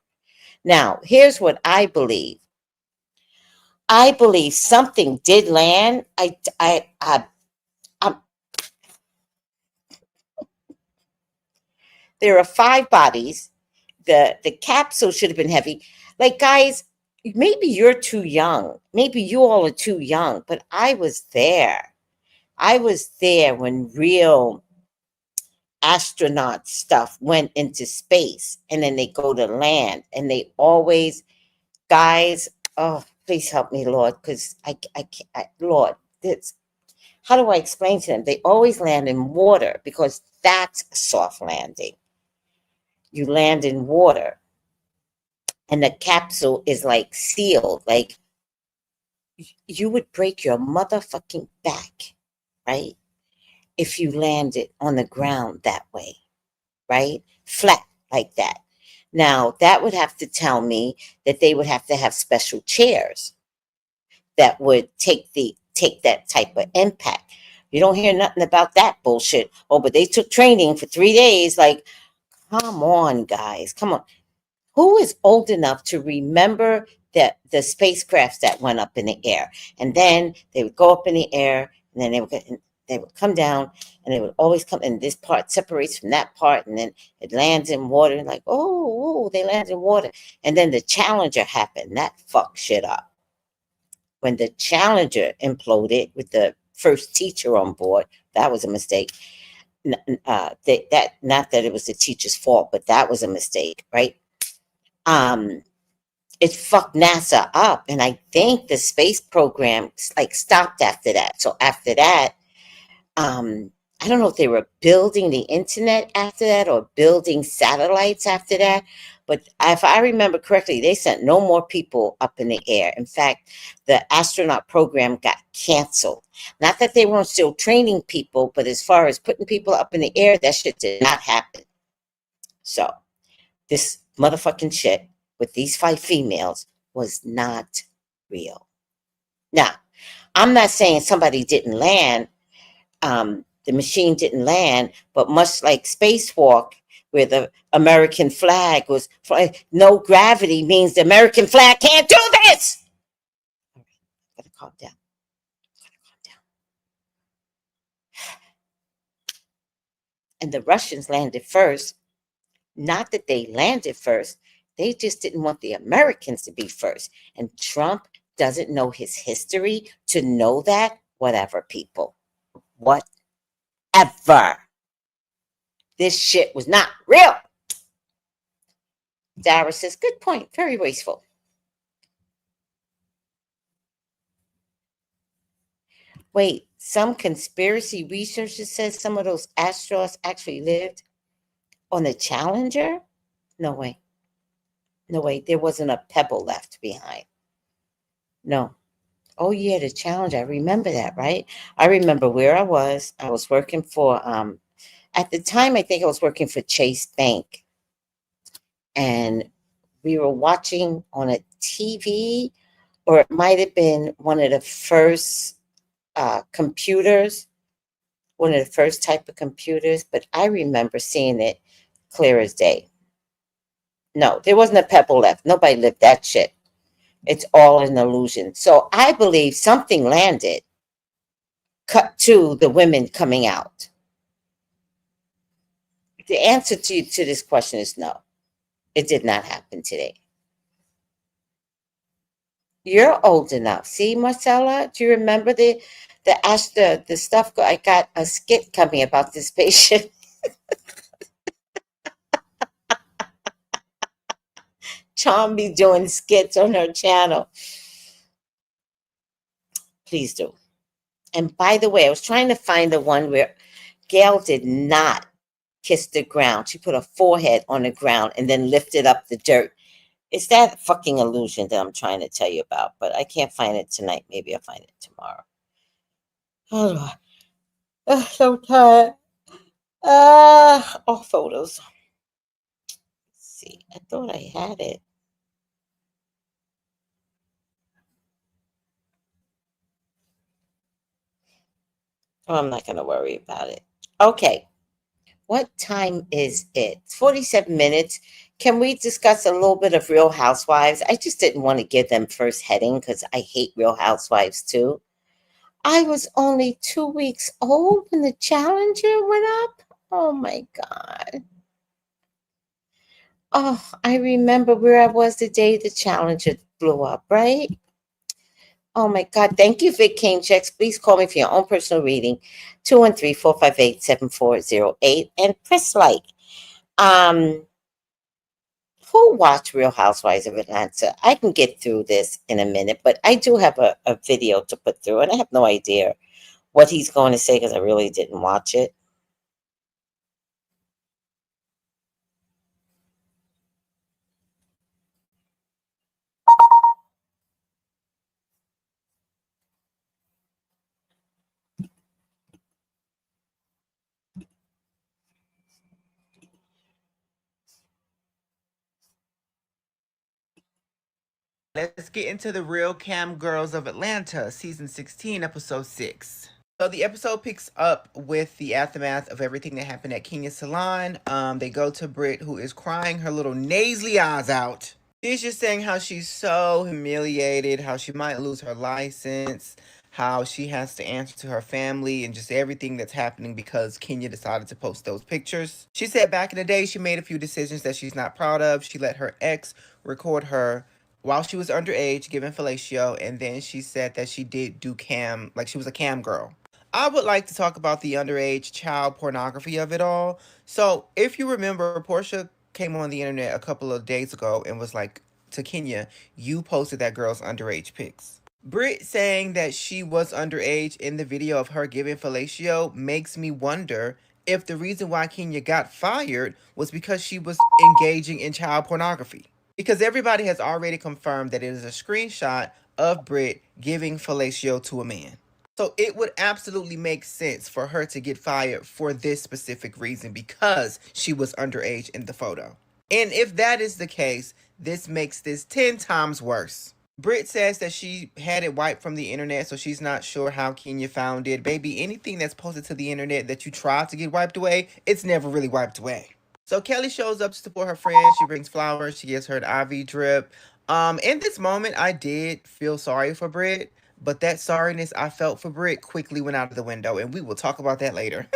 Now, here's what I believe. I believe something did land. There are 5 bodies. The capsule should have been heavy. Like, guys, maybe you're too young. Maybe you all are too young, but I was there. I was there when real astronaut stuff went into space and then they go to land and they always, guys, oh, please help me, Lord, because I can't, Lord, how do I explain to them? They always land in water because that's a soft landing. You land in water and the capsule is like sealed, like you would break your motherfucking back, right? If you landed on the ground that way, right? Flat like that. Now, that would have to tell me that they would have to have special chairs that would take that type of impact. You don't hear nothing about that bullshit. Oh, but they took training for 3 days. Like, come on, guys. Come on. Who is old enough to remember that the spacecrafts that went up in the air? And then they would go up in the air, and then they would come down, and they would always come, and this part separates from that part, and then it lands in water, and like, oh, they land in water. And then the Challenger happened. That fucked shit up. When the Challenger imploded with the first teacher on board, that was a mistake. Not that it was the teacher's fault, but that was a mistake, right? It fucked NASA up, and I think the space program like stopped after that. So after that, I don't know if they were building the internet after that or building satellites after that, but if I remember correctly, they sent no more people up in the air. In fact, the astronaut program got canceled. Not that they weren't still training people, but as far as putting people up in the air, that shit did not happen. So this motherfucking shit with these 5 females was not real. Now, I'm not saying somebody didn't land. The machine didn't land, but much like spacewalk, where the American flag was flying, no gravity means the American flag can't do this. All right, gotta calm down. and the Russians landed first. Not that they landed first, they just didn't want the Americans to be first. And Trump doesn't know his history to know that. Whatever, people. Whatever. This shit was not real. Dara says, good point. Very wasteful. Wait, some conspiracy researcher says some of those astronauts actually lived on the Challenger? No way. No way. There wasn't a pebble left behind. No. Oh, yeah, the Challenger. I remember that, right? I remember where I was. I was working for, at the time, I think I was working for Chase Bank. And we were watching on a TV, or it might have been one of the first computers, one of the first type of computers, but I remember seeing it clear as day. No, there wasn't a pebble left. Nobody lived that shit. It's all an illusion. So I believe something landed, cut to the women coming out. The answer to this question is no. It did not happen today. You're old enough. See, Marcella, do you remember the stuff? I got a skit coming about this patient. Charm be doing skits on her channel. Please do. And by the way, I was trying to find the one where Gayle did not kiss the ground. She put her forehead on the ground and then lifted up the dirt. It's that fucking illusion that I'm trying to tell you about, but I can't find it tonight. Maybe I'll find it tomorrow. Oh, so tired. All photos. Let's see, I thought I had it. Oh, I'm not going to worry about it. Okay. What time is it? It's 47 minutes. Can we discuss a little bit of Real Housewives? I just didn't want to give them first heading because I hate Real Housewives too. I was only 2 weeks old when the Challenger went up. Oh my God. Oh, I remember where I was the day the Challenger blew up, right? Oh my God. Thank you, Vic Kane Checks. Please call me for your own personal reading. 213-458-7408 and press like. Who watched Real Housewives of Atlanta? I can get through this in a minute, but I do have a video to put through, and I have no idea what he's going to say because I really didn't watch it. Let's get into the Real Cam Girls of Atlanta, season 16, episode 6. So the episode picks up with the aftermath of everything that happened at Kenya's salon. They go to Britt, who is crying her little nasally eyes out. She's just saying how she's so humiliated, how she might lose her license, how she has to answer to her family, and just everything that's happening because Kenya decided to post those pictures. She said back in the day, she made a few decisions that she's not proud of. She let her ex record her while she was underage, giving fellatio, and then she said that she did do cam, like she was a cam girl. I would like to talk about the underage child pornography of it all. So, if you remember, Portia came on the internet a couple of days ago and was like to Kenya, you posted that girl's underage pics. Britt saying that she was underage in the video of her giving fellatio makes me wonder if the reason why Kenya got fired was because she was engaging in child pornography. Because everybody has already confirmed that it is a screenshot of Britt giving fellatio to a man. So it would absolutely make sense for her to get fired for this specific reason because she was underage in the photo. And if that is the case, this makes this 10 times worse. Britt says that she had it wiped from the internet, so she's not sure how Kenya found it. Baby, anything that's posted to the internet that you try to get wiped away, it's never really wiped away. So Kelly shows up to support her friend. She brings flowers. She gives her an IV drip. In this moment, I did feel sorry for Britt, but that sorriness I felt for Britt quickly went out of the window, and we will talk about that later.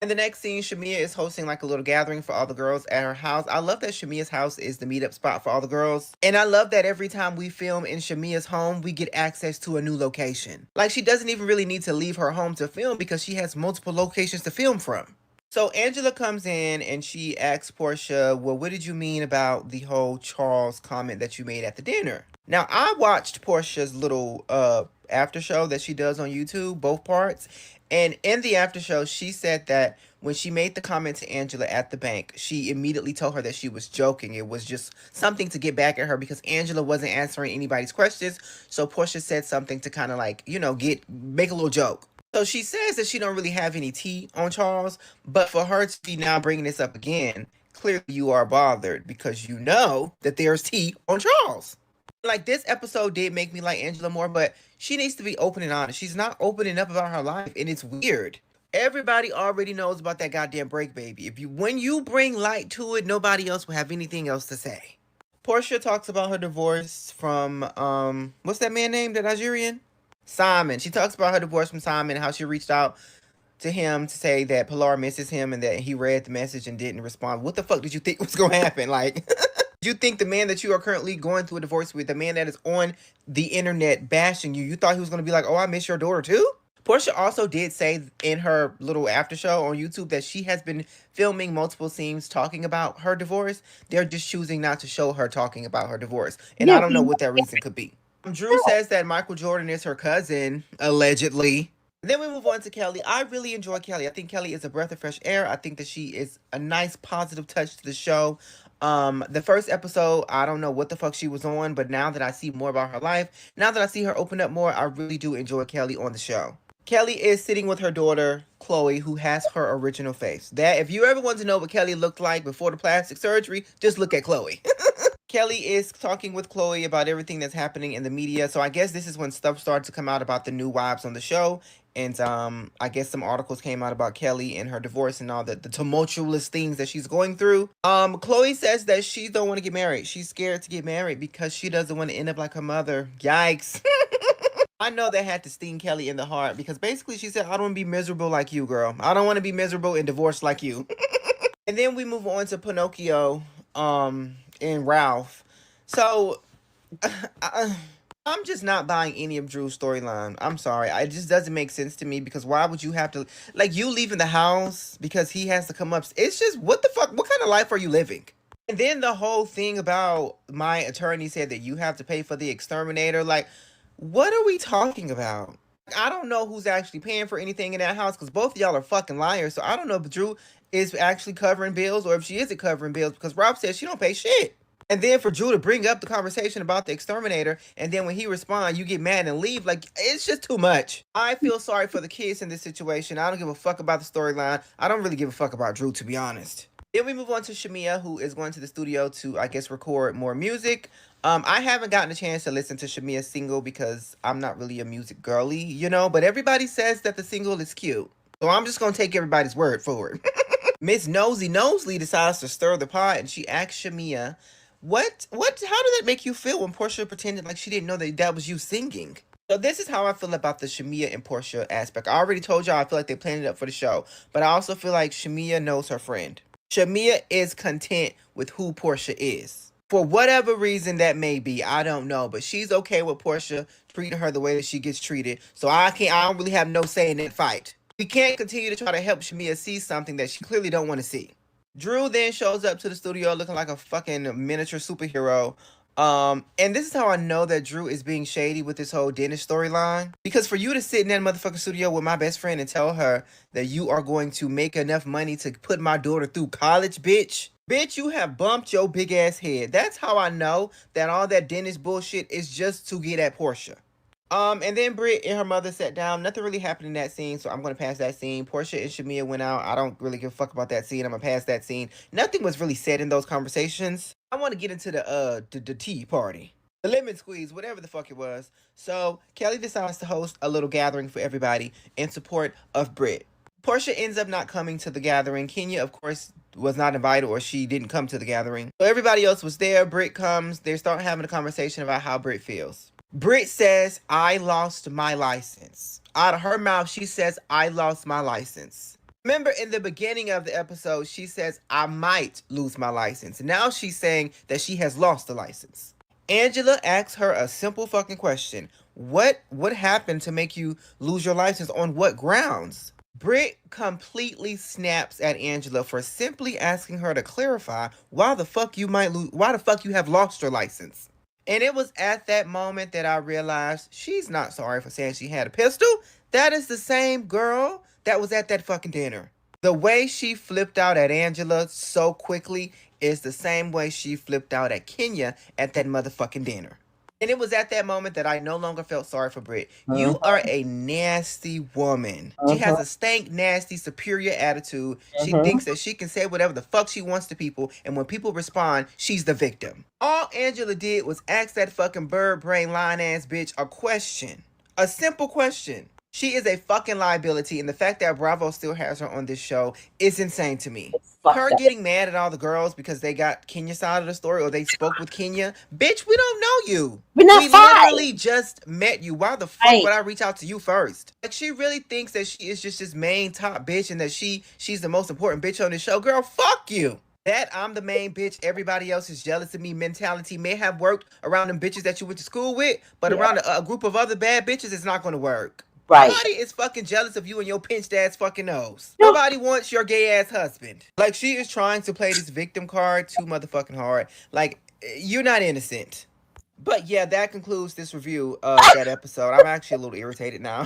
In the next scene, Shamia is hosting like a little gathering for all the girls at her house. I love that Shamia's house is the meetup spot for all the girls. And I love that every time we film in Shamia's home, we get access to a new location. Like, she doesn't even really need to leave her home to film because she has multiple locations to film from. So Angela comes in and she asks Portia, well, what did you mean about the whole Charles comment that you made at the dinner? Now, I watched Portia's little after show that she does on YouTube, both parts. And in the after show, she said that when she made the comment to Angela at the bank, she immediately told her that she was joking. It was just something to get back at her because Angela wasn't answering anybody's questions. So Portia said something to kind of like, you know, make a little joke. So she says that she don't really have any tea on Charles, but for her to be now bringing this up again, clearly you are bothered because you know that there's tea on Charles. Like, this episode did make me like Angela more, but she needs to be open and honest. She's not opening up about her life, and it's weird. Everybody already knows about that goddamn break, baby. When you bring light to it, nobody else will have anything else to say. Portia talks about her divorce from what's that man named, the Nigerian? Simon. She talks about her divorce from Simon, how she reached out to him to say that Pilar misses him and that he read the message and didn't respond. What the fuck did you think was gonna happen? Like, you think the man that you are currently going through a divorce with, the man that is on the internet bashing you, you thought he was going to be like, oh, I miss your daughter too? Portia also did say in her little after show on YouTube that she has been filming multiple scenes talking about her divorce. They're just choosing not to show her talking about her divorce. And I don't know what that reason could be. Drew says that Michael Jordan is her cousin, allegedly. Then we move on to Kelly. I really enjoy Kelly. I think Kelly is a breath of fresh air. I think that she is a nice positive touch to the show. The first episode, I don't know what the fuck she was on, but now that I see more about her life, now that I see her open up more, I really do enjoy Kelly on the show. Kelly is sitting with her daughter, Chloe, who has her original face. That, if you ever want to know what Kelly looked like before the plastic surgery, just look at Chloe. Kelly is talking with Chloe about everything that's happening in the media. So I guess this is when stuff started to come out about the new wives on the show. And I guess some articles came out about Kelly and her divorce and all the tumultuous things that she's going through. Chloe says that she don't want to get married. She's scared to get married because she doesn't want to end up like her mother. Yikes. I know that had to sting Kelly in the heart because basically she said, I don't want to be miserable like you, girl. I don't want to be miserable and divorced like you. And then we move on to Pinocchio and Ralph. So I'm just not buying any of Drew's storyline. I'm sorry. It just doesn't make sense to me because why would you have to, like, you leaving the house because he has to come up? It's just, what the fuck? What kind of life are you living? And then the whole thing about my attorney said that you have to pay for the exterminator. Like, what are we talking about? I don't know who's actually paying for anything in that house because both of y'all are fucking liars. So I don't know if Drew is actually covering bills or if she isn't covering bills because Rob says she don't pay shit. And then for Drew to bring up the conversation about the exterminator, and then when he responds, you get mad and leave. Like, it's just too much. I feel sorry for the kids in this situation. I don't give a fuck about the storyline. I don't really give a fuck about Drew, to be honest. Then we move on to Shamia, who is going to the studio to, I guess, record more music. I haven't gotten a chance to listen to Shamia's single because I'm not really a music girly, you know, but everybody says that the single is cute. So I'm just going to take everybody's word for it. Miss Nosy Nosley decides to stir the pot and she asks Shamia, how did that make you feel when Portia pretended like she didn't know that was you singing? So this is how I feel about the Shamia and Portia aspect. I already told y'all I feel like they planned it up for the show, but I also feel like Shamia knows her friend. Shamia is content with who Portia is. For whatever reason that may be, I don't know, but she's okay with Portia treating her the way that she gets treated. So I don't really have no say in that fight. We can't continue to try to help Shamia see something that she clearly don't want to see. Drew then shows up to the studio looking like a fucking miniature superhero. And this is how I know that Drew is being shady with this whole dentist storyline. Because for you to sit in that motherfucking studio with my best friend and tell her that you are going to make enough money to put my daughter through college, bitch. Bitch, you have bumped your big ass head. That's how I know that all that dentist bullshit is just to get at Portia. And then Britt and her mother sat down. Nothing really happened in that scene, so I'm going to pass that scene. Portia and Shamia went out. I don't really give a fuck about that scene. I'm going to pass that scene. Nothing was really said in those conversations. I want to get into the tea party. The lemon squeeze, whatever the fuck it was. So Kelly decides to host a little gathering for everybody in support of Britt. Portia ends up not coming to the gathering. Kenya, of course, was not invited or she didn't come to the gathering. So everybody else was there. Britt comes. They start having a conversation about how Britt feels. Britt says, I lost my license. Out of her mouth, she says, I lost my license. Remember in the beginning of the episode, she says, I might lose my license. Now she's saying that she has lost the license. Angela asks her a simple fucking question. What happened to make you lose your license? On what grounds? Britt completely snaps at Angela for simply asking her to clarify why the fuck you have lost your license. And it was at that moment that I realized she's not sorry for saying she had a pistol. That is the same girl that was at that fucking dinner. The way she flipped out at Angela so quickly is the same way she flipped out at Kenya at that motherfucking dinner. And it was at that moment that I no longer felt sorry for Britt. You are a nasty woman. She has a stank, nasty, superior attitude. She thinks that she can say whatever the fuck she wants to people, and when people respond, she's the victim. All Angela did was ask that fucking bird brain lying ass bitch a question. A simple question. She is a fucking liability, and the fact that Bravo still has her on this show is insane to me. Her getting mad at all the girls because they got Kenya's side of the story or they spoke with Kenya. Bitch, we don't know you. We literally just met you. Why the fuck would I reach out to you first? Like, she really thinks that she is just this main top bitch and that she's the most important bitch on this show. Girl, fuck you. That I'm the main bitch, everybody else is jealous of me mentality may have worked around them bitches that you went to school with, but around a group of other bad bitches, it's not going to work. Right. Nobody is fucking jealous of you and your pinched ass fucking nose. Nobody wants your gay ass husband. Like, she is trying to play this victim card too motherfucking hard. Like, you're not innocent. But yeah, that concludes this review of that episode. I'm actually a little irritated now.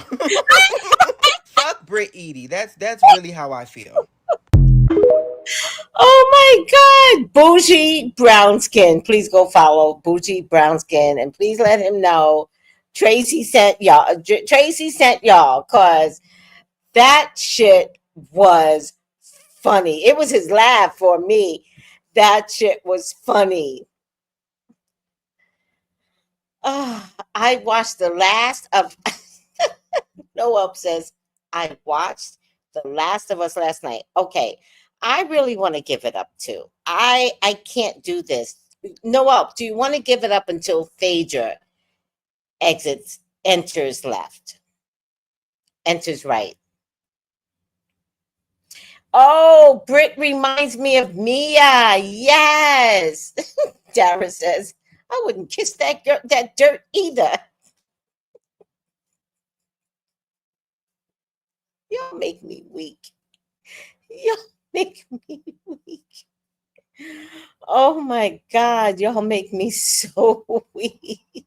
Fuck Britt Edie. That's really how I feel. Oh my God, Bougie Brown Skin. Please go follow Bougie Brown Skin and please let him know Tracy sent y'all. Tracy sent y'all because that shit was funny. It was his laugh for me. That shit was funny. I watched the last of. Noel says I watched The Last of Us last night. Okay. I really want to give it up too. I can't do this. Noel, do you want to give it up until Phaedra enters right? Oh, Britt reminds me of Mia. Yes. Dara says, I wouldn't kiss that dirt either. Y'all make me weak. Y'all make me weak. Oh my God, y'all make me so weak.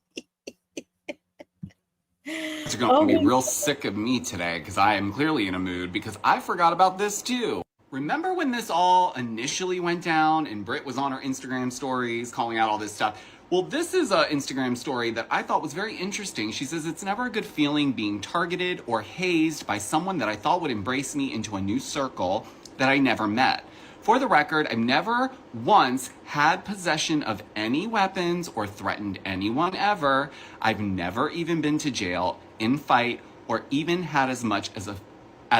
You're going to be real sick of me today because I am clearly in a mood because I forgot about this too. Remember when this all initially went down and Britt was on her Instagram stories calling out all this stuff? Well, this is an Instagram story that I thought was very interesting. She says, it's never a good feeling being targeted or hazed by someone that I thought would embrace me into a new circle that I never met. For the record, I've never once had possession of any weapons or threatened anyone ever. I've never even been to jail, in fight, or even had as much as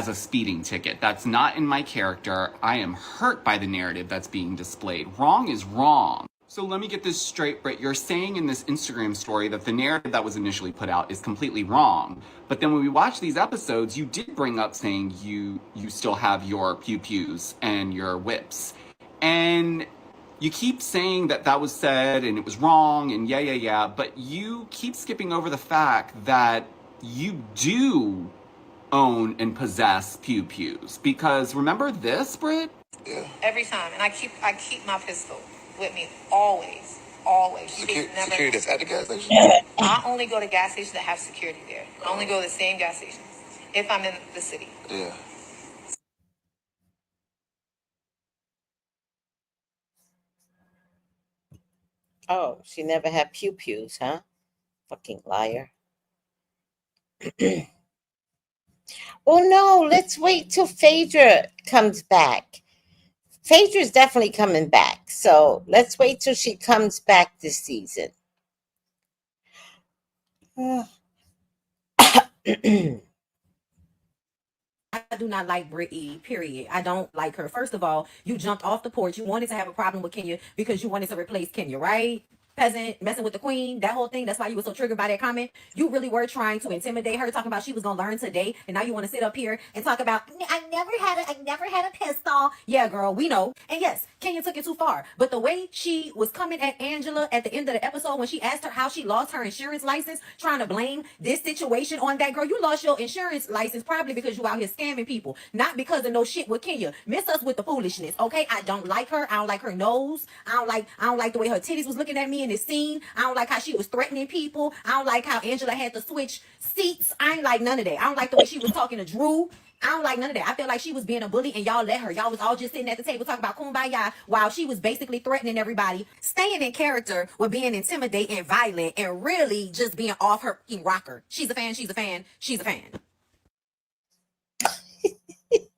a speeding ticket. That's not in my character. I am hurt by the narrative that's being displayed. Wrong is wrong. So let me get this straight, Britt. You're saying in this Instagram story that the narrative that was initially put out is completely wrong. But then when we watch these episodes, you did bring up saying you still have your pew-pews and your whips. And you keep saying that was said and it was wrong and yeah. But you keep skipping over the fact that you do own and possess pew-pews. Because remember this, Britt? Yeah. Every time. And I keep my pistol with me always. Security that's at the gas station? I only go to gas stations that have security there. I only go to the same gas stations if I'm in the city. Yeah. Oh, she never had pew-pews, huh? Fucking liar. Well, no, let's wait till Phaedra comes back. Phaedra's definitely coming back. So let's wait till she comes back this season. I do not like Britt Edie, period. I don't like her. First of all, you jumped off the porch. You wanted to have a problem with Kenya because you wanted to replace Kenya, right? peasant messing with the queen, that whole thing. That's why you were so triggered by that comment. You really were trying to intimidate her, talking about she was gonna learn today, and now you want to sit up here and talk about I never had a pistol. Yeah, girl, we know. And yes, Kenya took it too far. But the way she was coming at Angela at the end of the episode when she asked her how she lost her insurance license, trying to blame this situation on that girl. You lost your insurance license probably because you out here scamming people, not because of no shit with Kenya. Miss us with the foolishness, okay? I don't like her. I don't like her nose. I don't like the way her titties was looking at me in this scene. I don't like how she was threatening people. I don't like how Angela had to switch seats. I ain't like none of that. I don't like the way she was talking to Drew. I don't like none of that. I feel like she was being a bully and y'all let her. Y'all was all just sitting at the table talking about kumbaya while she was basically threatening everybody, staying in character with being intimidating and violent and really just being off her fucking rocker. She's a fan, she's a fan, she's a fan.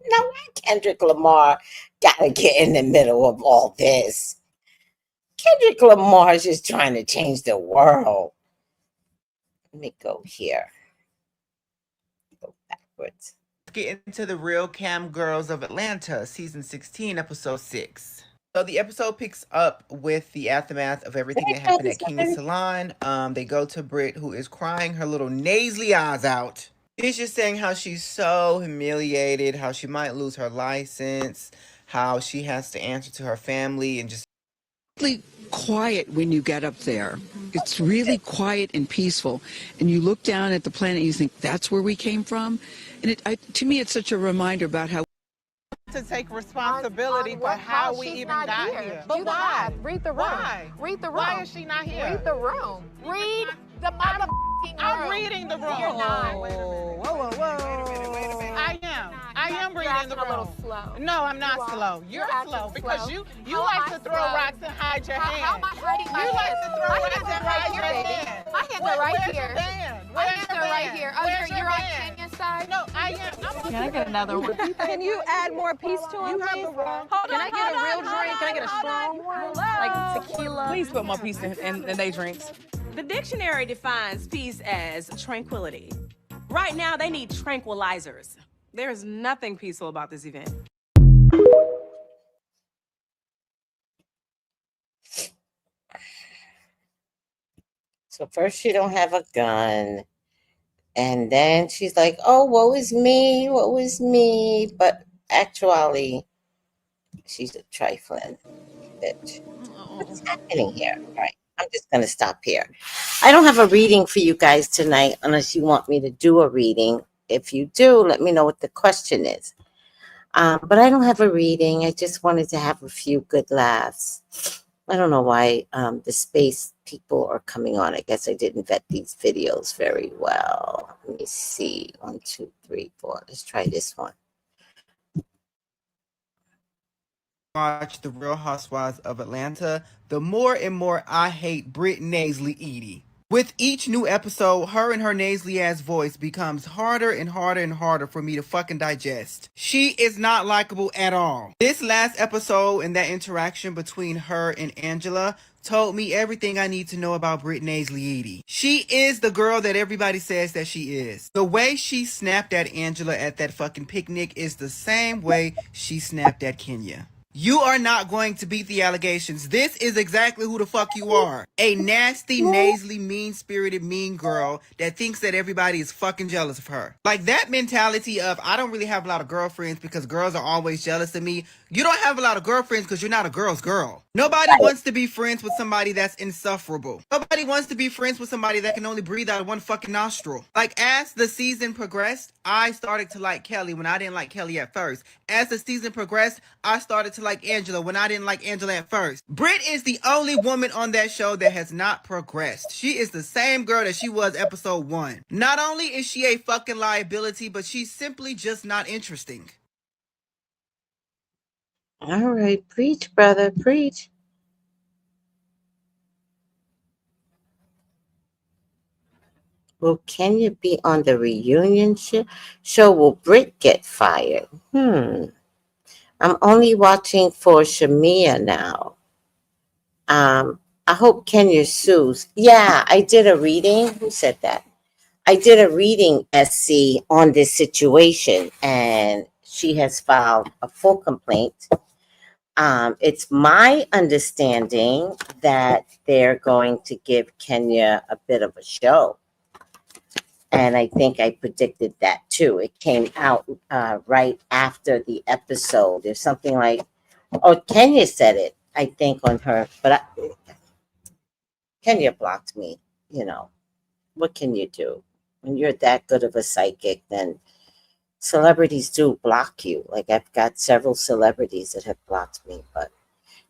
Now, why Kendrick Lamar gotta get in the middle of all this? Kendrick Lamar is just trying to change the world. Let me go here. Go backwards. Let's get into the Real Cam Girls of Atlanta, season 16, episode 6. So the episode picks up with the aftermath of everything that happened at Kenya's salon. They go to Britt, who is crying her little nasally eyes out. She's just saying how she's so humiliated, how she might lose her license, how she has to answer to her family, and just Really quiet when you get up there. It's really quiet and peaceful. And you look down at the planet and you think, that's where we came from? And to me, it's such a reminder about how to take responsibility for how we even got here. But why? Read the room. Why? Read the room. Why is she not here? Read the room. Read the motherfucking room. I'm reading the room. You're not. Whoa. I am reading the room. A little slow. No, I'm not slow. You're slow because you like to throw rocks and hide your hand. How am I hiding my hand? You like to throw rocks and hide your hand. My hands are right here. My hands are right here. Oh, you're on Kenya's side? No, I am. Can I get another one? Can you add more peace to him, please? Can I get a real drink? Can I get a strong one? Like tequila? Please put more peace in their drinks. The dictionary defines peace as tranquility. Right now, they need tranquilizers. There is nothing peaceful about this event. So first she don't have a gun. And then she's like, oh, woe is me. But actually, she's a trifling bitch. What's happening here? All right, I'm just going to stop here. I don't have a reading for you guys tonight unless you want me to do a reading. If you do, let me know what the question is. But I don't have a reading. I just wanted to have a few good laughs. I don't know why the space people are coming on. I guess I didn't vet these videos very well. Let me see. 1, 2, 3, 4. Let's try this one. watch The Real Housewives of Atlanta, the more and more I hate Britt Nasally Edie. With each new episode, her and her nasally ass voice becomes harder and harder and harder for me to fucking digest. She is not likable at all. This last episode and that interaction between her and Angela told me everything I need to know about Britt Nasally Edie. She is the girl that everybody says that she is. The way she snapped at Angela at that fucking picnic is the same way she snapped at Kenya. You are not going to beat the allegations. This is exactly who the fuck you are. A nasty, nasally, mean-spirited, mean girl that thinks that everybody is fucking jealous of her. Like that mentality of, I don't really have a lot of girlfriends because girls are always jealous of me. You don't have a lot of girlfriends because you're not a girl's girl. Nobody wants to be friends with somebody that's insufferable. Nobody wants to be friends with somebody that can only breathe out of one fucking nostril. Like, as the season progressed, I started to like Kelly when I didn't like Kelly at first. As the season progressed, I started to like Angela when I didn't like Angela at first. Britt is the only woman on that show that has not progressed. She is the same girl that she was episode 1. Not only is she a fucking liability, but she's simply just not interesting. All right, preach, brother, preach. Will Kenya be on the reunion show? Will Britt get fired? I'm only watching for Shamia now. I hope Kenya sues. Yeah, I did a reading. Who said that? I did a reading, SC, on this situation, and she has filed a full complaint. It's my understanding that they're going to give Kenya a bit of a show. And I think I predicted that too. It came out right after the episode. There's something like, oh, Kenya said it, I think, on her, but Kenya blocked me. You know, what can you do? When you're that good of a psychic, then celebrities do block you. Like, I've got several celebrities that have blocked me, but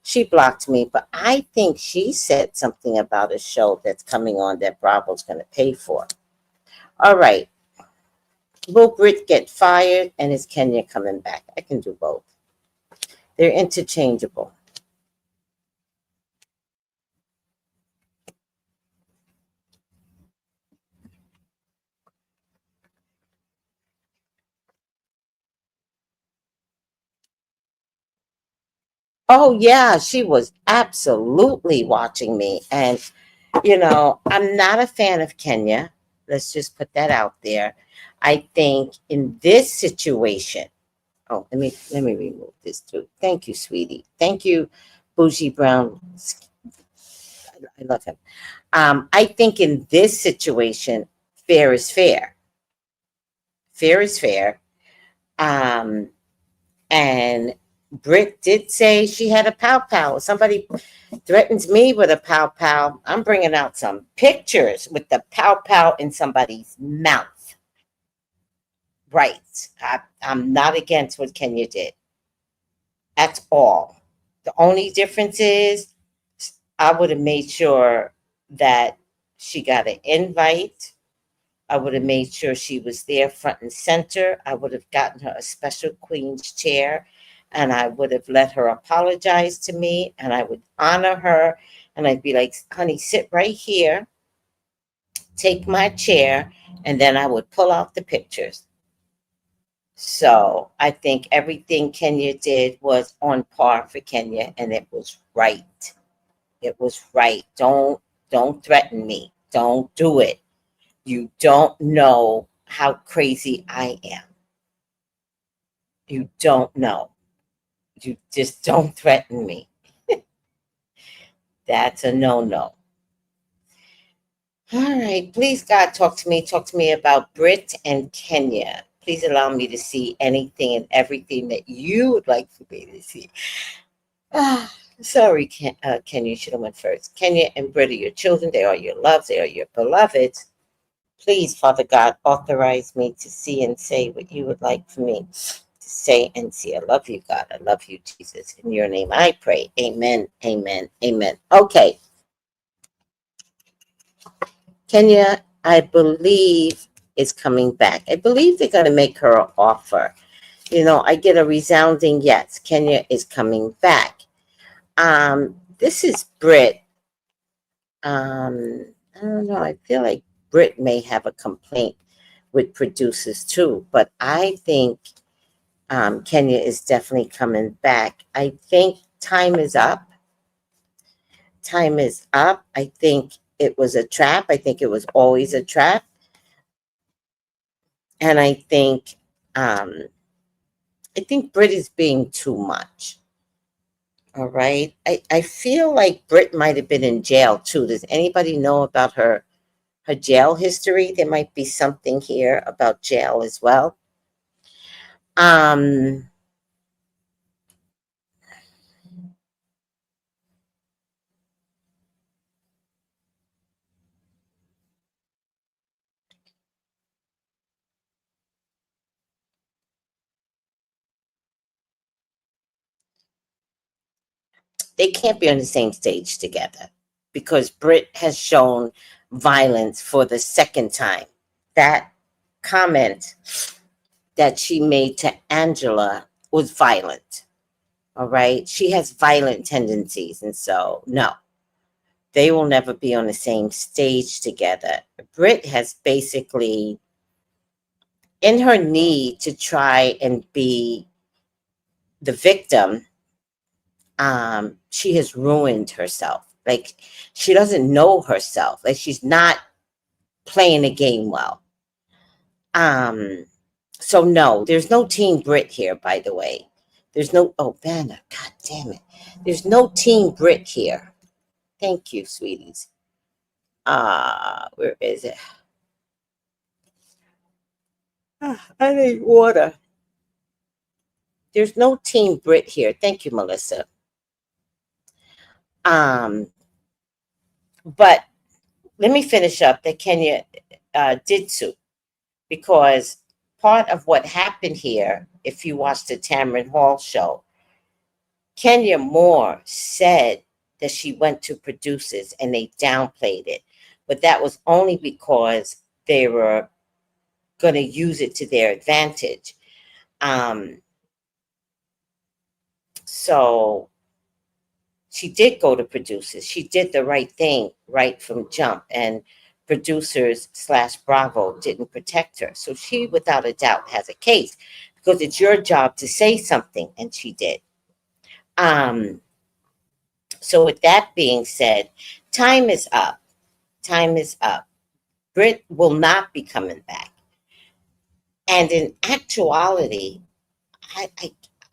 she blocked me. But I think she said something about a show that's coming on that Bravo's going to pay for. All right. Will Britt get fired, and is Kenya coming back? I can do both. They're interchangeable. Oh, yeah, she was absolutely watching me. And, you know, I'm not a fan of Kenya. Let's just put that out there. I think in this situation, oh, let me remove this too. Thank you, sweetie. Thank you, Bougie Brown. I love him. I think in this situation, fair is fair. Fair is fair. And Britt did say she had a pow pow. Somebody threatens me with a pow pow. I'm bringing out some pictures with the pow pow in somebody's mouth. Right. I'm not against what Kenya did at all. The only difference is I would have made sure that she got an invite. I would have made sure she was there front and center. I would have gotten her a special queen's chair, and I would have let her apologize to me, and I would honor her, and I'd be like, honey, sit right here, take my chair, and then I would pull out the pictures. So I think everything Kenya did was on par for Kenya, and it was right. It was right. Don't threaten me. Don't do it. You don't know how crazy I am. You don't know. You just don't threaten me. That's a no-no. All right. Please, God, talk to me. Talk to me about Britt and Kenya. Please allow me to see anything and everything that you would like for me to see. Sorry, Kenya, you should have went first. Kenya and Britt are your children. They are your loves. They are your beloveds. Please, Father God, authorize me to see and say what you would like for me to say and see. I love you, God. I love you, Jesus. In your name I pray. Amen, amen, amen. Okay. Kenya, I believe, is coming back. I believe they're going to make her an offer. You know, I get a resounding yes. Kenya is coming back. This is Britt. I don't know. I feel like Britt may have a complaint with producers too, but I think Kenya is definitely coming back. I think time is up. Time is up. I think it was a trap. I think it was always a trap. And I think Britt is being too much. All right. I feel like Britt might have been in jail too. Does anybody know about her jail history? There might be something here about jail as well. They can't be on the same stage together because Britt has shown violence for the second time. That comment that she made to Angela was violent. All right. She has violent tendencies. And so, no, they will never be on the same stage together. Britt has basically, in her need to try and be the victim, she has ruined herself. Like, she doesn't know herself. Like, she's not playing the game well. So no, there's no Team Britt here, by the way. There's no, oh, Vanna, god damn it. There's no Team Brit here. Thank you, sweeties. Where is it? I need water. There's no Team Brit here. Thank you, Melissa. But let me finish up that Kenya did sue, because part of what happened here, if you watched the Tamron Hall show, Kenya Moore said that she went to producers and they downplayed it, but that was only because they were going to use it to their advantage. So she did go to producers. She did the right thing right from jump, and producers / Bravo didn't protect her. So she, without a doubt, has a case, because it's your job to say something, and she did. So with that being said, time is up. Time is up. Brit will not be coming back. And in actuality,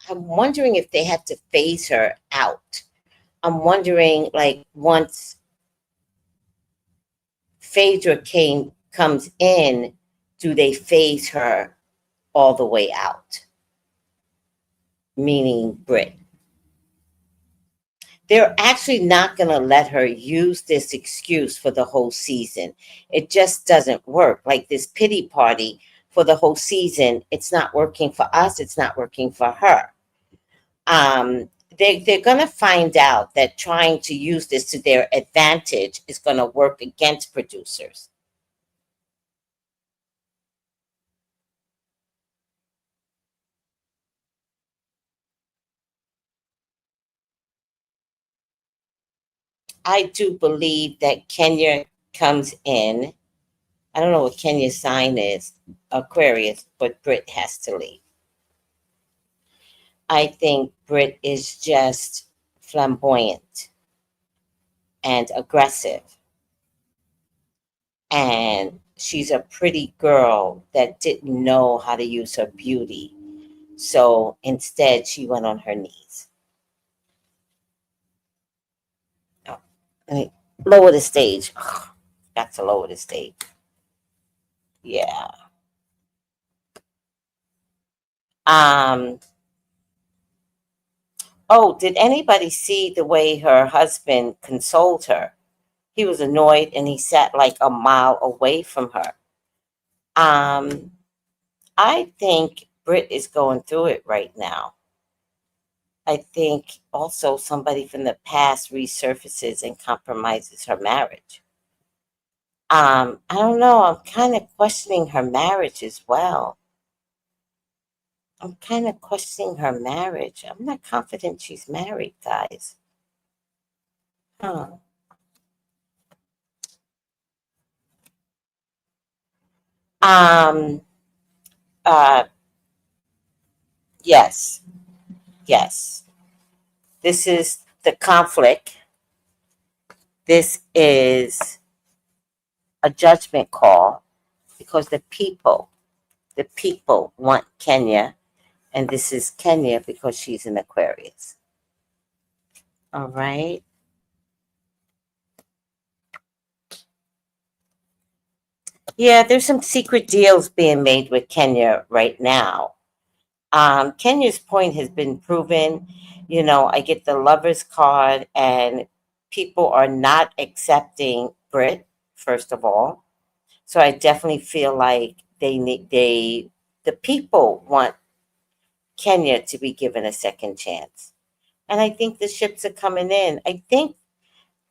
I'm wondering if they had to phase her out. I'm wondering, like, once Phaedra comes in, do they phase her all the way out? Meaning Brit. They're actually not going to let her use this excuse for the whole season. It just doesn't work. Like this pity party for the whole season, it's not working for us. It's not working for her. They're going to find out that trying to use this to their advantage is going to work against producers. I do believe that Kenya comes in. I don't know what Kenya's sign is, Aquarius, but Brit has to leave. I think Brit is just flamboyant and aggressive. And she's a pretty girl that didn't know how to use her beauty. So instead, she went on her knees. Oh, let me lower the stage. Oh, got to lower the stage. Yeah. Oh, did anybody see the way her husband consoled her? He was annoyed and he sat like a mile away from her. I think Brit is going through it right now. I think also somebody from the past resurfaces and compromises her marriage. I don't know. I'm kind of questioning her marriage as well. I'm kind of questioning her marriage. I'm not confident she's married, guys. Huh. Yes. Yes. This is the conflict. This is a judgment call because the people want Kenya, and this is Kenya because she's an Aquarius. All right. Yeah, there's some secret deals being made with Kenya right now. Kenya's point has been proven. You know, I get the lover's card, and people are not accepting Brit, first of all. So I definitely feel like the people want Kenya to be given a second chance. And I think the ships are coming in. I think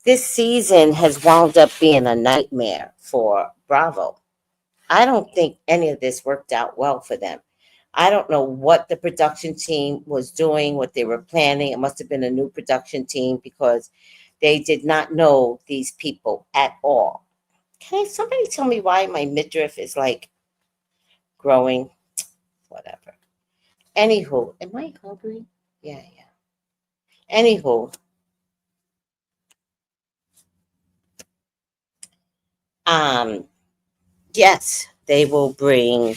this season has wound up being a nightmare for Bravo. I don't think any of this worked out well for them. I don't know what the production team was doing, what they were planning. It must have been a new production team because they did not know these people at all. Can somebody tell me why my midriff is like growing? Whatever. Anywho, am I hungry? Yeah. Anywho, yes, they will bring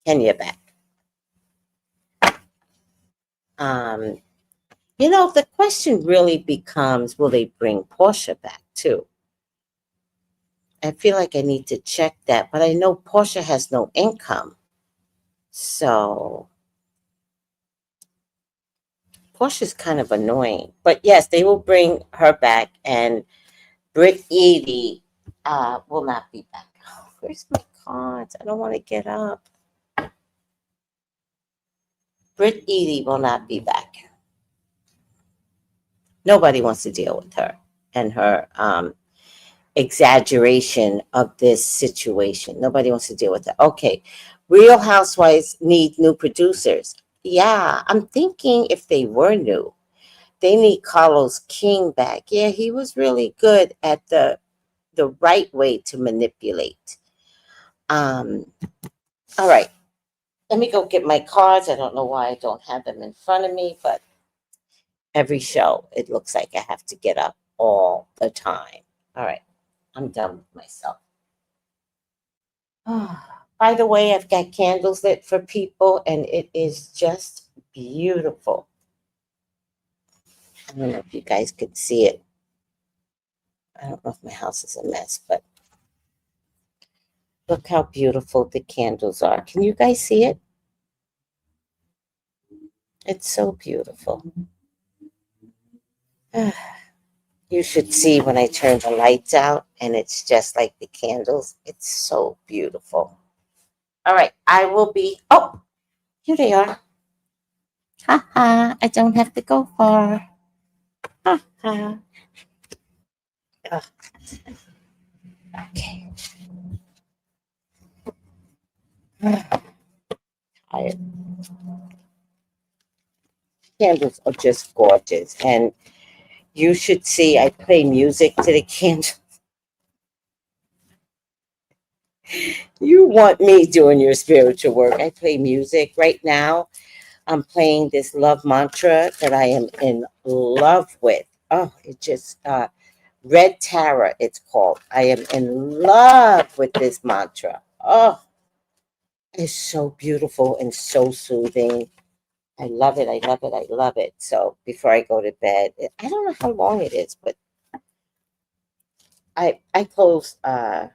Kenya back. You know, the question really becomes, will they bring Portia back too? I feel like I need to check that, but I know Portia has no income. So Portia's kind of annoying. But yes, they will bring her back, and Britt Eady will not be back. Oh, where's my cards? I don't want to get up. Britt Eady will not be back. Nobody wants to deal with her and her exaggeration of this situation. Nobody wants to deal with it. Okay, Real Housewives need new producers. Yeah, I'm thinking if they were new, they need Carlos King back. Yeah, he was really good at the right way to manipulate. All right, let me go get my cards. I don't know why I don't have them in front of me, but every show, it looks like I have to get up all the time. All right, I'm done with myself. By the way, I've got candles lit for people, and it is just beautiful. I don't know if you guys could see it. I don't know if my house is a mess, but look how beautiful the candles are. Can you guys see it? It's so beautiful. You should see when I turn the lights out, and it's just like the candles. It's so beautiful. All right, I will be, oh, here they are. Ha ha, I don't have to go far. Ha ha. Oh. Okay. Tired. Candles are just gorgeous, and you should see I play music to the candles. You want me doing your spiritual work. I play music. Right now, I'm playing this love mantra that I am in love with. Oh, it just, Red Tara, it's called. I am in love with this mantra. Oh, it's so beautiful and so soothing. I love it. I love it. I love it. So before I go to bed, I don't know how long it is, but I close, oh,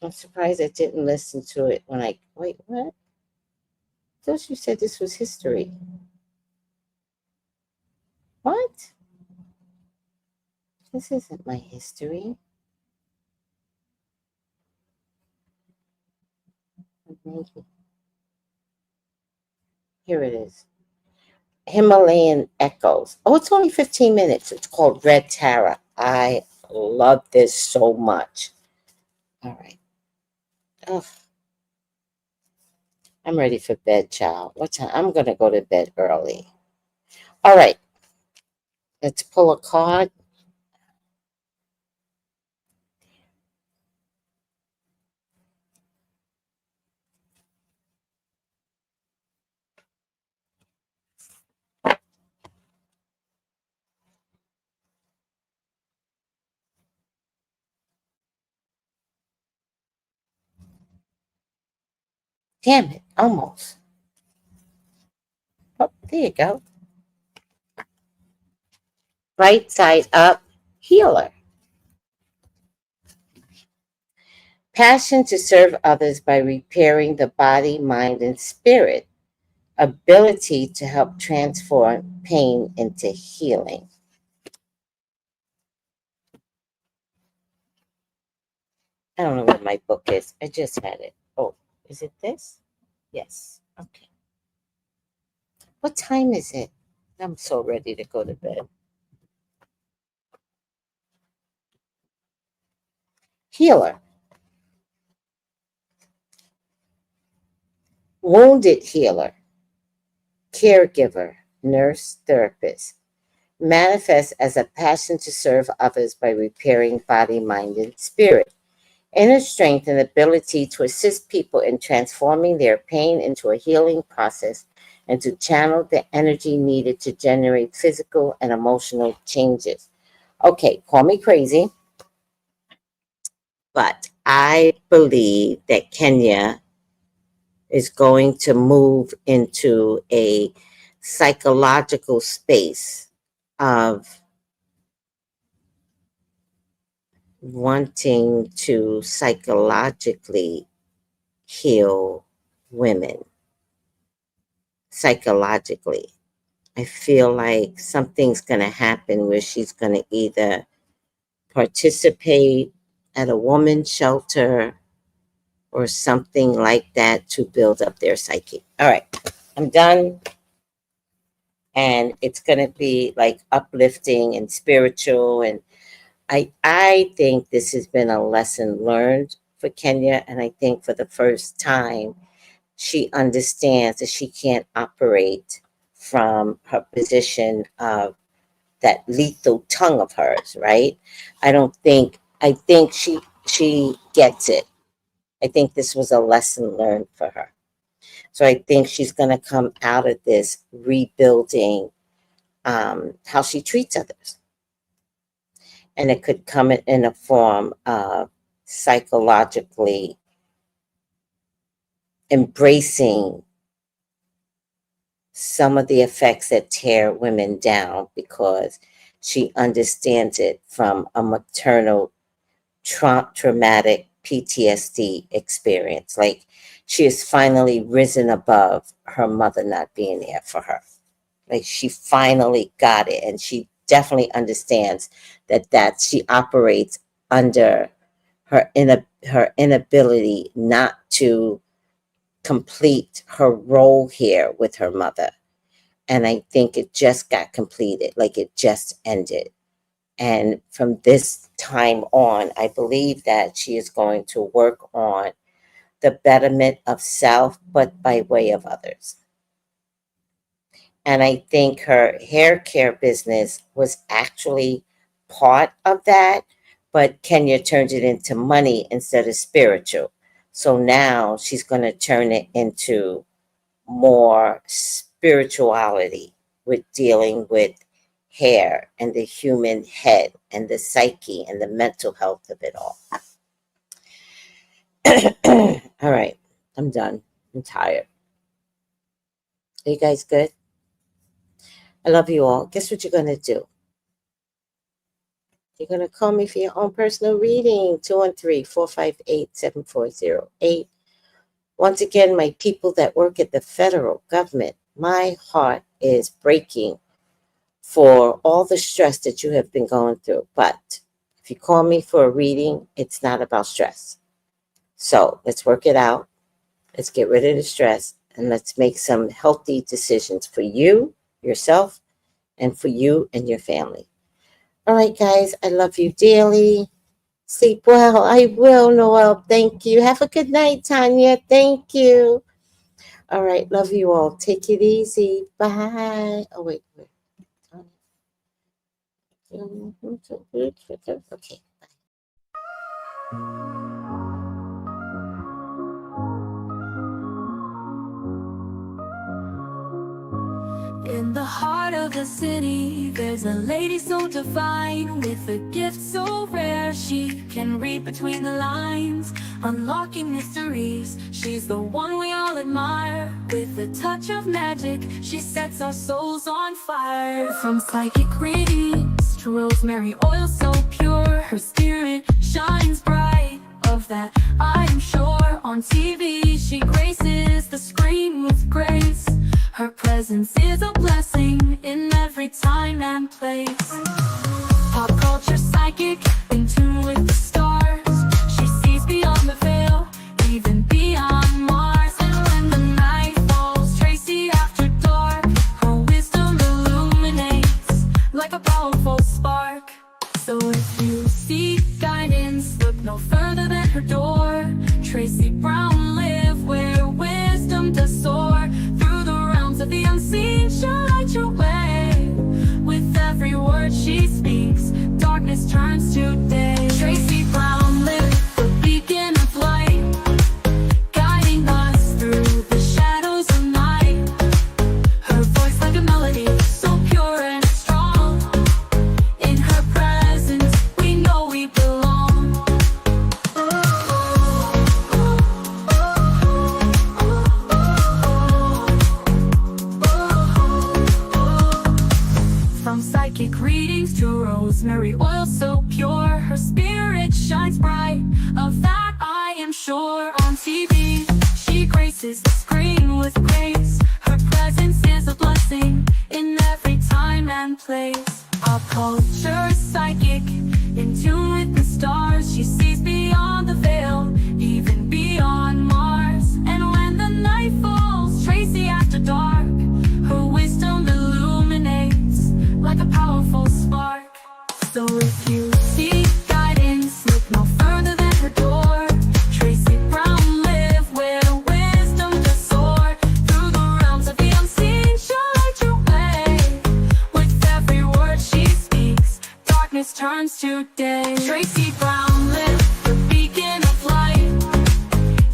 I'm surprised I didn't listen to it when I, wait, what? I thought you said this was history. What? This isn't my history. Maybe. Here it is. Himalayan Echoes. Oh, it's only 15 minutes. It's called Red Tara. I love this so much. All right. Oh, I'm ready for bed, child. What time? I'm going to go to bed early. All right. Let's pull a card. Damn it. Almost. Oh, there you go. Right side up. Healer. Passion to serve others by repairing the body, mind, and spirit. Ability to help transform pain into healing. I don't know where my book is. I just had it. Oh, is it this? Yes. Okay. What time is it? I'm so ready to go to bed. Healer. Wounded healer. Caregiver. Nurse. Therapist. Manifests as a passion to serve others by repairing body, mind, and spirit. inner strength and ability to assist people in transforming their pain into a healing process and to channel the energy needed to generate physical and emotional changes. Okay, call me crazy, but I believe that Kenya is going to move into a psychological space of wanting to psychologically heal women. Psychologically. I feel like something's going to happen where she's going to either participate at a woman's shelter or something like that to build up their psyche. All right, I'm done. And it's going to be like uplifting and spiritual. And I think this has been a lesson learned for Kenya. And I think for the first time, she understands that she can't operate from her position of that lethal tongue of hers, right? I think she gets it. I think this was a lesson learned for her. So I think she's going to come out of this rebuilding how she treats others. And it could come in a form of psychologically embracing some of the effects that tear women down because she understands it from a maternal traumatic PTSD experience. Like she has finally risen above her mother not being there for her. Like she finally got it, and she definitely understands that she operates under her inability not to complete her role here with her mother. And I think it just got completed, like it just ended. And from this time on, I believe that she is going to work on the betterment of self, but by way of others. And I think her hair care business was actually part of that, but Kenya turned it into money instead of spiritual. So now she's going to turn it into more spirituality with dealing with hair and the human head and the psyche and the mental health of it all. All right, I'm done. I'm tired. Are you guys good? I love you all. Guess what you're going to do? You're going to call me for your own personal reading, 213-458-7408. Once again, my people that work at the federal government, my heart is breaking for all the stress that you have been going through. But if you call me for a reading, it's not about stress. So let's work it out. Let's get rid of the stress and let's make some healthy decisions for you, yourself, and for you and your family. All right, guys, I love you dearly. Sleep well. I will, Noel. Thank you. Have a good night, Tanya. Thank you. All right, love you all. Take it easy. Bye. Oh, wait. Okay. In the heart of the city, there's a lady so divine, with a gift so rare she can read between the lines, unlocking mysteries. She's the one we all admire. With a touch of magic, she sets our souls on fire. From psychic readings to rosemary oil so pure, her spirit shines bright. Of that I am sure. On TV she graces the screen with grace. Her presence is a blessing in every time and place. Pop culture psychic, in tune with the stars. She sees beyond the veil, even beyond Mars. And when the night falls, Tracy after dark, her wisdom illuminates like a powerful spark. So if you seek guidance, look no further than her door. Tracy Brown live where wisdom does soar. Through the realms of the unseen, she'll light your way. With every word she speaks, darkness turns to day. Tracy Brown live the beacon Take readings to rosemary oil so pure. Her spirit shines bright, of that I am sure. On TV, she graces the screen with grace. Her presence is a blessing in every time and place. Pop culture psychic, in tune with the stars. She sees beyond the veil, even beyond Mars. And when the night falls, Tracy after dark, her wisdom illuminates like a powerful spark. So if you seek guidance, look no further than her door. Tracy Brown live where wisdom does soar. Through the realms of the unseen, she'll light your way. With every word she speaks, darkness turns to day. Tracy Brown live, the beacon of light,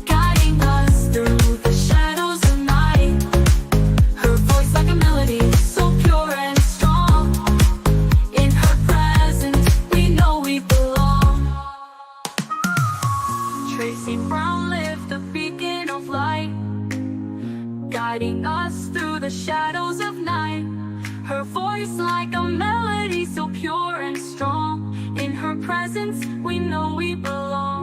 guiding us through the shadows of night. Her voice like a melody, so pure and strong. In her presence, we know we belong. Tracy Brown lived the beacon of light, guiding us through the shadows of night. Her voice like a melody, so pure and strong. In her presence, we know we belong.